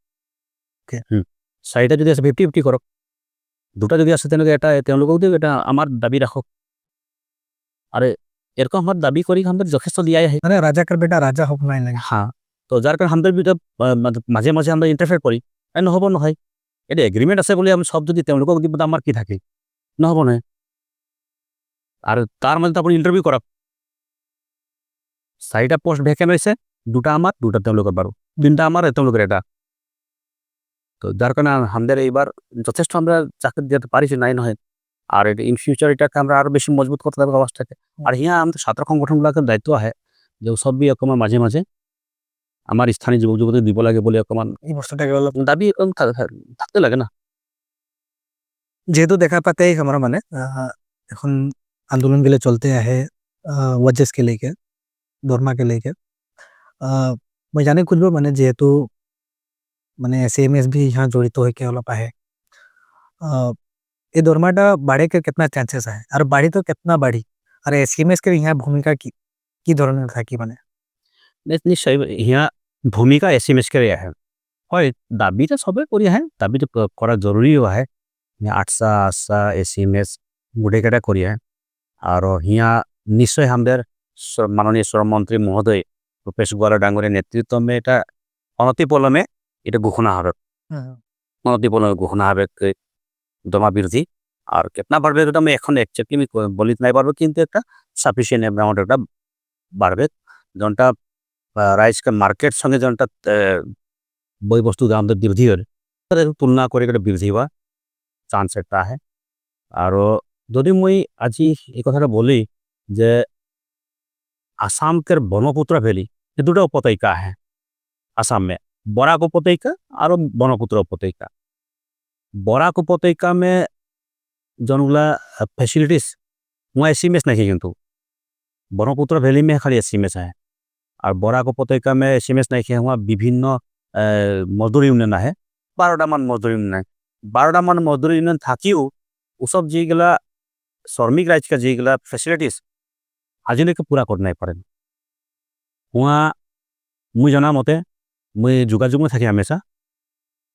4টা যদি আছে 50-50 করক 2টা যদি আছে তেনেকে এটা তেওঁলোকক দিয়ক এটা আমার দাবি রাখক আরে এরকম আমার দাবি করি আমাদের যথেষ্ট দিয়াই আহে মানে রাজাকার বেটা রাজা হ'ব নাই লাগে হ্যাঁ তো যার কারণে আমাদের ভিতরে মাঝে মাঝে আমরা ইন্টারফেয়ার করি নহব নহয় এটা এগ্রিমেন্ট আছে বলে আমি সব যদি তেওঁলোকক দিব আমার কি থাকে নহব নহয় আর তার মধ্যে আপনি ইন্টারভিউ করাক 4টা পোস্ট ভেকেন্ট হয়েছে 2টা আমার 2টা তেওঁলোকের বারো 3টা আমার তেওঁলোকের এটা তো যার কারণে আমাদের এইবার যথেষ্ট আমরা চাকরি দিতে পারিছি নাই নয় আর এটা ইন ফিউচার এটাকে আমরা আরো বেশি মজবুত করতে পারবো অবস্থাকে আর হিয়া আমাদের ছাত্র সংগঠনগুলোকে দায়িত্ব আহে যে সব বি অকমান মাঝে মাঝে আমার স্থানীয় যুবক যুবতী দিব লাগে বলে অকমান এই বস্তুটাকে অলপ দাবি থাকতে লাগে না যেহেতু দেখা পাতেই আমরা মানে এখন आंदोलन के लिए चलते हैं वजह के लेके दरमा के लेके मैं जाने कुछ भी मैंने जेहेतु মানে एसएमएस भी यहाँ जड़ित तो होके অলপ আহে এই দরমাটা বাড়ে के कितना चांसेस है और बाड़ी तो कितना बाड़ी और एसएमएस के यहाँ भूमिका কি ধরনের থাকি মানে নিশ্চয় হিয়া ভূমিকা এসএমএস করে আহে হয় দাবিটা সবে করি আহে দাবিটা করা জরুরিও আহে আটসা আশা এসএমএস গোটেইকেইটা কৰি আহে আৰু হিয়া নিশ্চয় আমাদের মাননীয় শ্রমমন্ত্রী মহোদয় ভূপেশ গোয়ালা ডাঙ্গরের নেতৃত্ব में এটা অনতিপলমে এটা ঘোষণা হবে অনতিপলমে ঘোষণা হবে দমা বিরোধী আর কেতনা বাড়বে এটা আমি এখন একচেটলি আমি বলিতে নাই পারবো কিন্তু একটা সাফিসিয়েন্ট অ্যামাউন্ট একটা বাড়বে যেটা রাইস মার্কেট সঙ্গে যেটা বই বস্তু দাম বৃদ্ধি হয় তুলনা করে একটা বৃদ্ধি হওয়া চান্স একটা আহে আৰু যদি মই আজি এই কথাটা বলি যে আসামকের ব্রহ্মপুত্র ভ্যালি এই 2টা উপত্যকা আহে आसाम में बराक उपत्यका और ब्रह्मपुत्र उपत्यका बराक उपत्यका में जनगुला फैसिलिटीज वहाँ एसएमएस नहीं किंतु ब्रह्मपुत्र वैली में खाली एसएमएस है और बराक उपत्यका में एसएमएस नहीं वहाँ विभिन्न मजदूर यूनियन है 12टा मान मजदूर यूनियन है 12टा मान मजदूर यूनियन থাকিও ওসব যেগুলা শ্রমিক রাজকা যেগুলা ফ্যাসিলিটিস আজিলৈকে পুরা করতে নাই পারেন वहाँ मुझे जाना मते मैं যোগাযোগ में থাকি हमेशा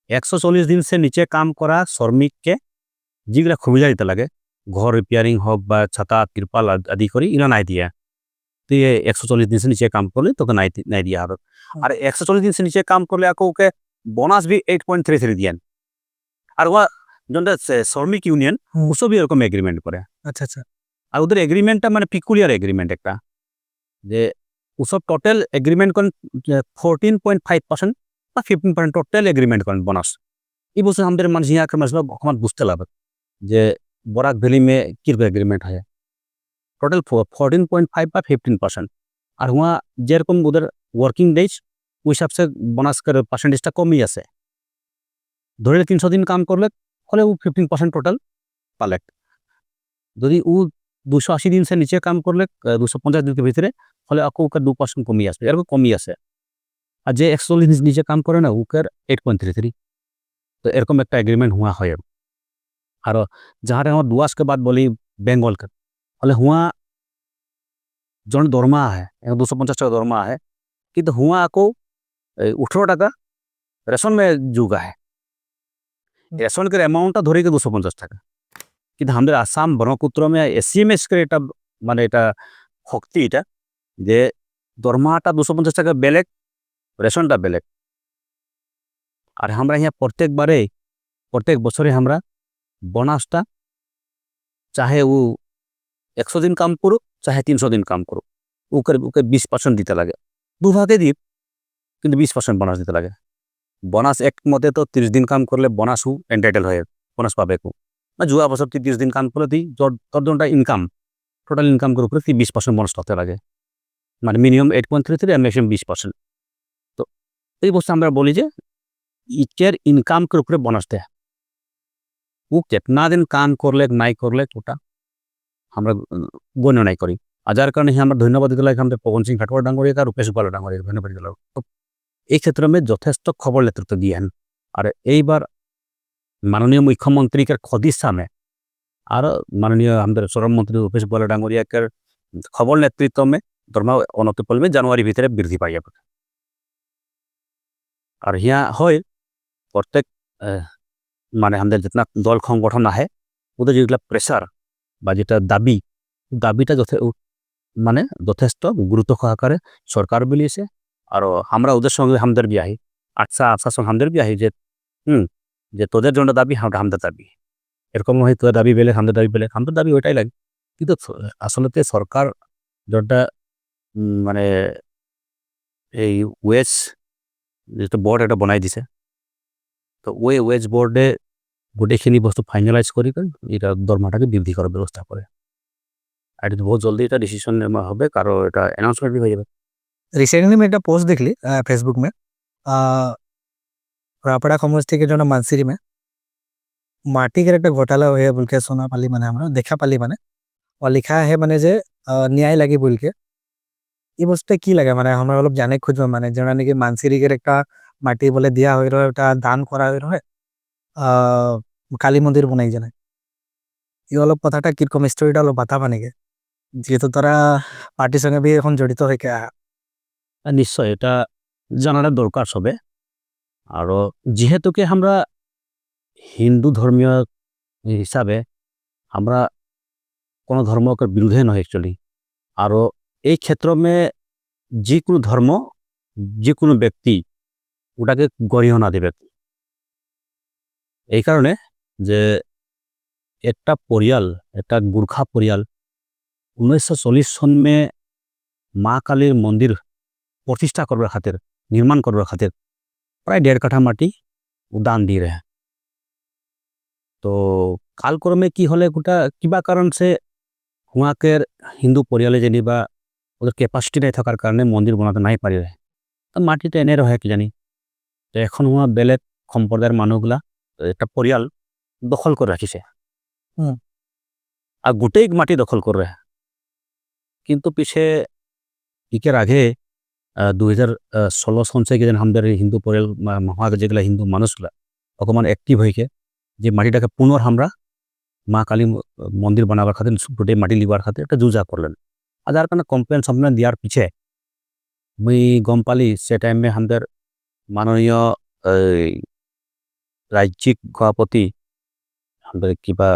140 दिन से नीचे काम करा श्रमिक के যেগুলা সুবিধা দিতে লাগে घर रिपेयरिंग হোক বা ছাতা তিরপাল আদি করি ইনা নাই দিয়া तो ये 140 दिन से नीचे काम करले तो नहीं दिया হবে और 140 दिन से नीचे काम करले आपको के बोनस भी 8.33 दिया और वह जोंडा श्रमिक यूनियन उसो भी एरकम एग्रीमेंट करे अच्छा अच्छा আর ওদের এগ্রিমেন্টটা মানে পিকুলিয়ার এগ্রিমেন্ট একটা, যে ওসব টোটাল এগ্রিমেন্ট করেন 14.5% বা 15% টোটাল এগ্রিমেন্ট করেন বোনাস। এই বছর আমাদের মানুষ यहाँ के मतलब অকমান বুঝতে লাগবে যে বরাক ভ্যালি में কিরকম এগ্রিমেন্ট है। টোটাল 14.5 বা 15%। আর वहाँ যেরকম ওদের ওয়ার্কিং ডেজ ওই হিসাব से বোনাস করে পার্সেন্টেজটা কমই আছে। ধরে 300 দিন কাম করলে হলে ও 15% টোটাল পালে। যদি ও 280 দিন से নিচে কাম করলে 250 দিনের ভিতরে হলে ওকে 2% কমই আসবে, এরকম কমই আছে। আর যে 140 দিন নিচে কাম করে না ওকে 8.33। तो এরকম একটা এগ্রিমেন্ট हुआ হয়। আর যাহারে আমার ডুয়াস के बाद बोली बेंगल के হলে हुआ জন দরমা है 250 টাকা দরমা है, কিন্তু हुआ को 18 টাকা রেশন में जुगा है। রেশন के অ্যামাউন্টটা ধরে 250 টাকা, কিন্তু আমাদের আসাম ব্রহ্মপুত্র में এসসিএমএস के এটা মানে এটা শক্তি এটা যে দরমাটা 250 টাকা বেলেগ, রেশনটা বেলেগ। আর আমরা यहाँ প্রত্যেক বছরে আমরা বোনাসটা চাহে ও 100 দিন কাম করুক চাহে 300 দিন কাম করুক ওকে 20% দিতে লাগে। দুভাগে দিক কিন্তু 20% বোনাস দিতে লাগে। বোনাস এক মতে তো 30 দিন কাম করলে বোনাসও এন্টাইটেল হয়ে বোনাস পাবে কো না। জুয়া বছর তুই 30 দিন কাম করলে তুই তোর জনটা ইনকাম টোটাল ইনকাম করে উপরে তুই 20% বোনাস হতে লাগে, মানে মিনিমাম 8.33 আর ম্যাক্সিমাম 20%। তো এই বছর আমরা বলি যে ইটের ইনকাম করে উপরে বোনাস দেয়। ও কিतना दिन কাম করলে নাই করলে ওটা আমরা গণনাই করি। আর যার কারণে আমরা ধন্যবাদ দিতে লাগে আমাদের পবন সিং খাটওয়ার ডাঙ্গরিয়া আর রূপেশ বালা ডাঙ্গরিয়া ধন্যবাদ দিলাম। এই ক্ষেত্রে আমি যথেষ্ট খবর নেতৃত্ব দিয়েন। আর এইবার মাননীয় মুখ্যমন্ত্রীকে খদিশা में আর মাননীয় আমাদের শ্রমমন্ত্রী রূপেশ বালা ডাঙ্গরিয়াকে খবর নেতৃত্ব में দরমা অনতিপল में জানুয়ারি ভিতরে বৃদ্ধি পাই যাবে। আর হিয়া হয় প্রত্যেক মানে আমাদের যেটা দল সংগঠন আহে ওদের যেগুলা প্রেসার বা যেটা দাবিটা মানে যথেষ্ট গুরুত্ব সহকারে সরকার বলিয়েছে। আর আমরা ওদের সঙ্গে হামদর্দি আহি আটসার সঙ্গে হামদর্দি আহি যে তোদের জন্য দাবি আমাদের দাবি এরকম হয়, তোদের দাবি বেলে আমাদের দাবি ওইটাই লাগে। কিন্তু আসলে সরকার যেটা মানে এই ওয়েজ যেটা বোর্ড এটা বনাই দিছে, তো ওই ওয়েজ বোর্ডে গোটেইখিনি বস্তু ফাইনালাইজ কৰি এটা দৰমহাটাকে বৃদ্ধি করার ব্যবস্থা করে। আর এটা বহুত জলদি এটা ডিসিশন নেওয়া হবে, কারো এটা অ্যানাউন্সমেন্ট भी হয়ে যাবে। रिसेंटली मैं एक पोस्ट देख ली फेसबुक में रापड़ा समष्टि के जो मानसिरी में माटी के एक घोटाला हुए बोल के सुना पाली मैंने हमारा देखा पाली मैंने और लिखा है मैंने जे न्याय लगी बोल के ये बसते की लगे मैंने हमारा लोग जाने खोज मैंने जो कि मानसिरी के एक माटी बोले दिया हो रहा दान करा रहा काली मंदिर बनाई जाने ये अलग पताटा किरकम स्टोरीटा अलग बाता बने गे जेहेतु तारा पार्टी संगे भी এখন জড়িত হয়ে কে নিশ্চয় এটা জানাটা দরকার সবে। আর যেহেতুকে আমরা হিন্দু ধর্মীয় হিসাবে আমরা কোনো ধর্মকে বিরুদ্ধে নয় অ্যাকচুয়ালি। আর এই ক্ষেত্র में যে কোনো ধর্ম যে কোনো ব্যক্তি ওটাকে গরিহনা দেবে। এই কারণে যে একটা পরিয়াল একটা গুর্খা পরিয়াল 1940 सन में মা কালীর মন্দির প্রতিষ্ঠা করবার খাতির নির্মাণ করবার খাতির প্রায় 1.5 কাঠা মাটি দান দিয়ে रहे। তো কালক্রমে কি হলে গোটা কিবা কারণ সে হুয়াকের হিন্দু পরিয়ালে জানি বা ওদের ক্যাপাসিটি নাই থাকার কারণে মন্দির বানাতে নাই পারি রহে, তো মাটিটা এনে রহে কি জানি। তো এখন হুয়া বেলেগ সম্প্রদায়ের মানুষগুলা একটা পরিয়াল দখল করে রাখিছে আর গোটেই মাটি দখল করে রহে। কিন্তু পিছে ইকের আগে 2016 सन से আমাদের হিন্দু পরিয়াল মহাগে যেগুলা হিন্দু মানুষগুলা অকমান অ্যাক্টিভ হয়েছে যে মাটিটাকে পুনর আমরা মা কালী মন্দির বানাবার খাতির গোটেই মাটি লিবার খাতির একটা জুজা করলেন। আর যার কারণে কমপ্লেন দেওয়ার পিছে মুই গম পালি সে টাইমে আমাদের মাননীয় রাজ্যিক সভাপতি আমাদের কিবা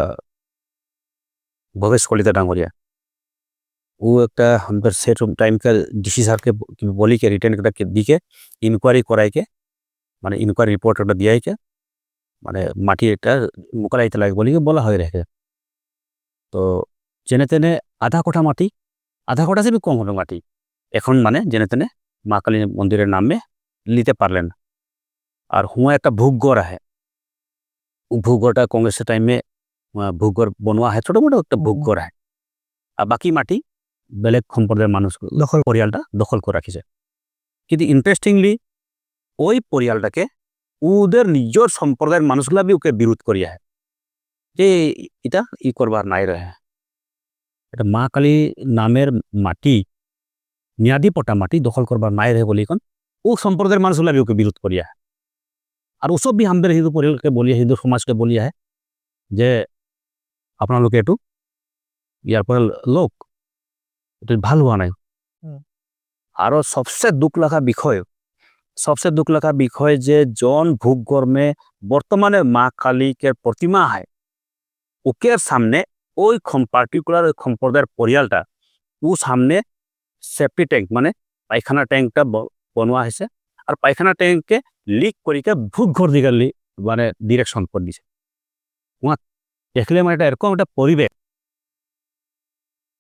ভবেশ কলিতা ডাঙ্গরিয়া ও একটা আমাদের সেট টাইমকার ডিসি স্যারকে বলি কে রিটার্ন একটা দিকে ইনকোয়ারি করাইকে মানে ইনকোয়ারি রিপোর্ট ওটা দিয়াইকে মানে মাটি এটা মোকালাইতে লাগে বলি বলা হয়ে রেখে। তো জেনে তেনে আধা কোঠা মাটি, আধা কোঠা চেয়ে কম হলো মাটি এখন মানে জেনে তেনে মা কালী মন্দিরের নামে নিতে পারলেন। আর হুঁয়া একটা ভূগঘর আহে, ভূগঘরটা কংগ্রেসের টাইমে ভূগঘর বনোয়া আহে, ছোট মোটো একটা ভূগঘর আহে। আর বাকি মাটি বেলেগ সম্প্রদায়ের মানুষ পরিয়ালটা দখল করে রাখিছে। কিন্তু ইন্টারেস্টিংলি ওই পরিয়ালটাকে ওদের নিজের সম্প্রদায়ের মানুষগুলা বি ওকে বিরোধ করি আহে যে এটা ই করবার নাই রহে। এটা মা কালী নামের মাটি, মেয়াদি পটা মাটি দখল করবার নাই রহে বলি এখন ও সম্প্রদায়ের মানুষগুলা বি ওকে বিরোধ করি আহে। আর ওসব বি আমাদের হিন্দু পরিয়ালকে বলি, হিন্দু সমাজকে বলি আহে যে আপনালোকে একটু ইয়ার পরে লোক এটা ভাল হওয়া নাই। আরো সবচেয়ে দুঃখ লাগা বিষয় যে জন ভূগর্মে বর্তমানে মা কালীকে প্রতিমা হয় ওকে সামনে ওই পার্টিকুলার ওই সম্প্রদায়ের পরিয়ালটা ও সামনে সেফটি ট্যাঙ্ক মানে পায়খানা ট্যাঙ্কটা বনোয়া হয়েছে। আর পায়খানা ট্যাঙ্ককে লিক করিকে ভূগঘর দিকে মানে ডিরেকশন করে দিছে। ওয়া দেখলে মানে এটা এরকম একটা পরিবেশ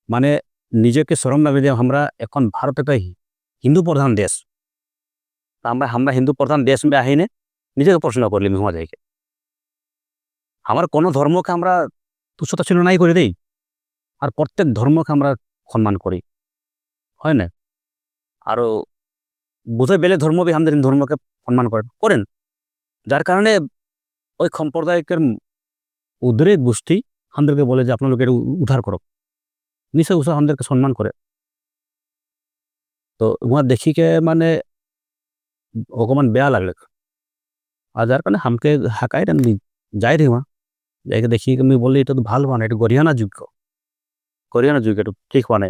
মানে নিজেকে শরম লাগে যে আমরা এখন ভারত একটা হিন্দু প্রধান দেশ, আমরা হিন্দু প্রধান দেশ में আহিনে নিজেকে প্রশ্ন করলি হুয়া যাইকে আমার কোনো ধর্মকে আমরা তুচ্ছতা ছিল নাই করে দেই আর প্রত্যেক ধর্মকে আমরা সম্মান করি, হয় না? আরও বোধ হয় বেলে ধর্ম বি আমাদের ধর্মকে সম্মান করেন যার কারণে ওই সম্প্রদায়কের উদ্রেক গোষ্ঠী আমাদেরকে বলে যে আপনার লোকের উদ্ধার করো, নিশ্চয় উৎসাহ আমাদেরকে সম্মান করে। তো উহা দেখিকে মানে অকমান বেয়া লাগলে আর যার কারণে হামকে হাঁকাই যাই রে মা যাইকে দেখি আমি বললি এটা তো ভালো মানে এটা গরিয়ানা যোগ্য এটা ঠিক মানে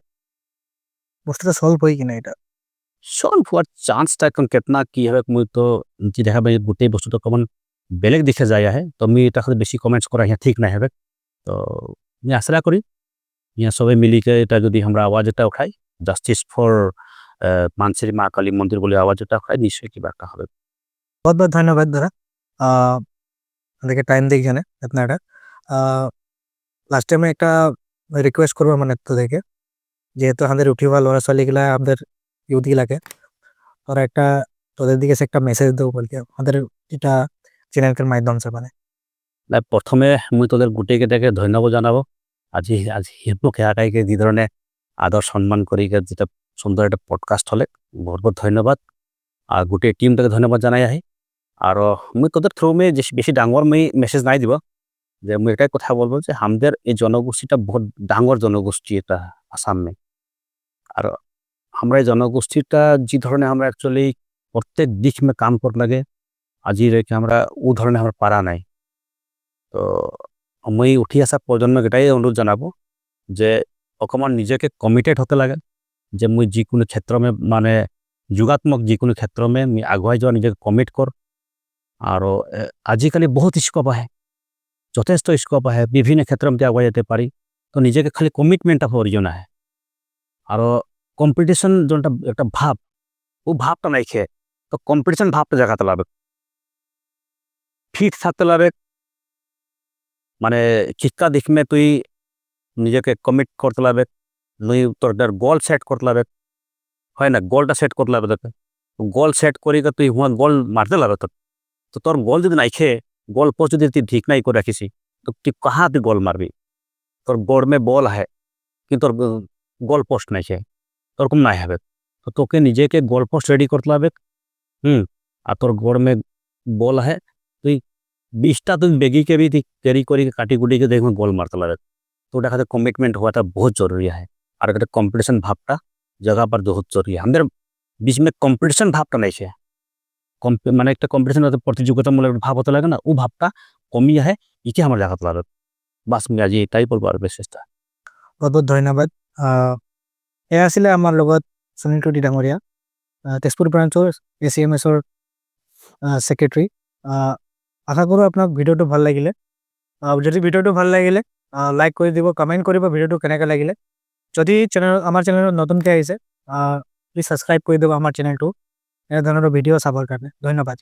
বস্তুটা সলভ হয় কিনা এটা সলভ হওয়ার চান্সটা এখন কেতনা কি হবে মুই তো দেখা পাই গোটেই বস্তুটা কমান বেলেগ দিশে যায় আহে তো আমি এটা বেশি কমেন্টস করা ইয়া ঠিক নাই হবে। তো আমি আশা করি ইয়া সবাই মিলিকে এটা যদি আমরা আওয়াজ এটা উঠাই জাস্টিস ফর মানসির মা কালী মন্দির বলে আওয়াজ এটা উঠাই নিশ্চয়ই কিবা একটা হবে। বহুত বহুত ধন্যবাদ দাদা আমাদেরকে টাইম দিয়ে এখানে আপনারা লাস্ট টাইমে একটা রিকোয়েস্ট করবো মানে তোদেরকে যেহেতু আমাদের উঠিবা ল'ৰা ছোৱালীগুলা আমাদের ইউথগুলাকে তোরা একটা তোদের দিকে একটা মেসেজ দেবো বলতে আমাদের এটা চ্যানেলটার মাধ্যমে মানে প্রথমে মুই তোদের গোটেইকেইটাকে ধন্যবাদ জানাবো আজি হিরপোকে আকাইকে যে ধরনের আদর সম্মান করি যেটা সুন্দর একটা পডকাস্ট হলে বহুত বহুত ধন্যবাদ। আর গোটেই টিমটাকে ধন্যবাদ জানাই আহি আর মুই তোদের থ্রু মে বেশি ডাঙর মুই মেসেজ নাই দিব যে মুই এটাই কথা বলবো যে আমাদের এই জনগোষ্ঠীটা বহুত ডাঙর জনগোষ্ঠী এটা আসামে। আর আমরা এই জনগোষ্ঠীটা যে ধরনের আমরা অ্যাকচুয়ালি প্রত্যেক দিক মে কাম কর লাগে আজি রেখে আমরা ও ধরনের আমরা পারা নাই। তো মুই উঠি আসা প্রজন্মক এটাই অনুরোধ জানাবো যে অকমান নিজেকে কমিটেড হতে লাগে যে মুই যিকোনো ক্ষেত্র মে মানে যুগাত্মক যিকোনো ক্ষেত্র মে মুই আগুৱাই যোৱা নিজেকে কমিট কর। আর আজিকালি বহুত স্কোপ আহে, যথেষ্ট স্কোপ আহে, বিভিন্ন ক্ষেত্র মধ্যে আগুৱাই যেতে পারি। তো নিজেকে খালি কমিটমেন্টটা প্রয়োজন আহে আর কম্পিটিশন যেটা একটা ভাব ও ভাবটা নাই খেয়ে তো কম্পিটিশন ভাবটা জাগাতে লাগবে, ফিট থাকতে লাগবে মানে চিক্কা দিকমে তুই নিজেকে কমিট করতে লাগবে, তুই তোর গোল সেট করতে লাগবে, হয় না? গোলটা সেট করতে লাগবে তোকে, গোল সেট করি তুই হুয়া গোল মারতে লাগবে তোর। তো তোর গোল যদি নাই খেয়ে গোল পোস্ট যদি তুই ঠিক নাই করে রাখিস তো তুই কাহা তুই গোল মারবি? তোর গোল মে বল আহে কিন্তু তোর গোল পোস্ট নাই খেয়ে ওরকম নাই হবে। তো তোকে নিজেকে গোল পোস্ট রেডি করতে লাগবে। আর তোর গোড় মে বল আহে তুই 20টা তুই বেগিকে भी ক্যারি করি কাটি কুটিকে দেখবে গোল মারতে লাগে। তো ওটা খাতে কমিটমেন্ট হওয়াটা বহুত জরুরি है আর একটা কম্পিটিশন ভাবটা जगह पर बहुत जरूरी है। আমাদের बीच में কম্পিটিশন ভাবটা নাই সে মানে একটা কম্পিটিশন প্রতিযোগিতামূলক ভাব হতে লাগে না ও ভাবটা কমি আহে ইকে আমার জায়গা লাগে বাস আমি আজি এটাই বলবো আর বিশেষটা বহুত বহুত ধন্যবাদ। এয়া আছিলে আমাৰ লগত সুনীল কটি ডাঙৰীয়া তেজপুৰ ব্ৰাঞ্চৰ ACMSৰ সেক্ৰেটাৰী। আশা কৰোঁ আপোনাক ভিডিঅ'টো ভাল লাগিলে। যদি ভিডিঅ'টো ভাল লাগিলে লাইক কৰি দিব, কমেণ্ট কৰিব ভিডিঅ'টো কেনেকৈ লাগিলে। যদি আমাৰ চেনেলত নতুনকৈ আহিছে প্লিজ ছাবস্ক্ৰাইব কৰি দিব আমাৰ চেনেলটো এনে ধৰণৰ ভিডিঅ' চাবৰ কাৰণে। ধন্যবাদ।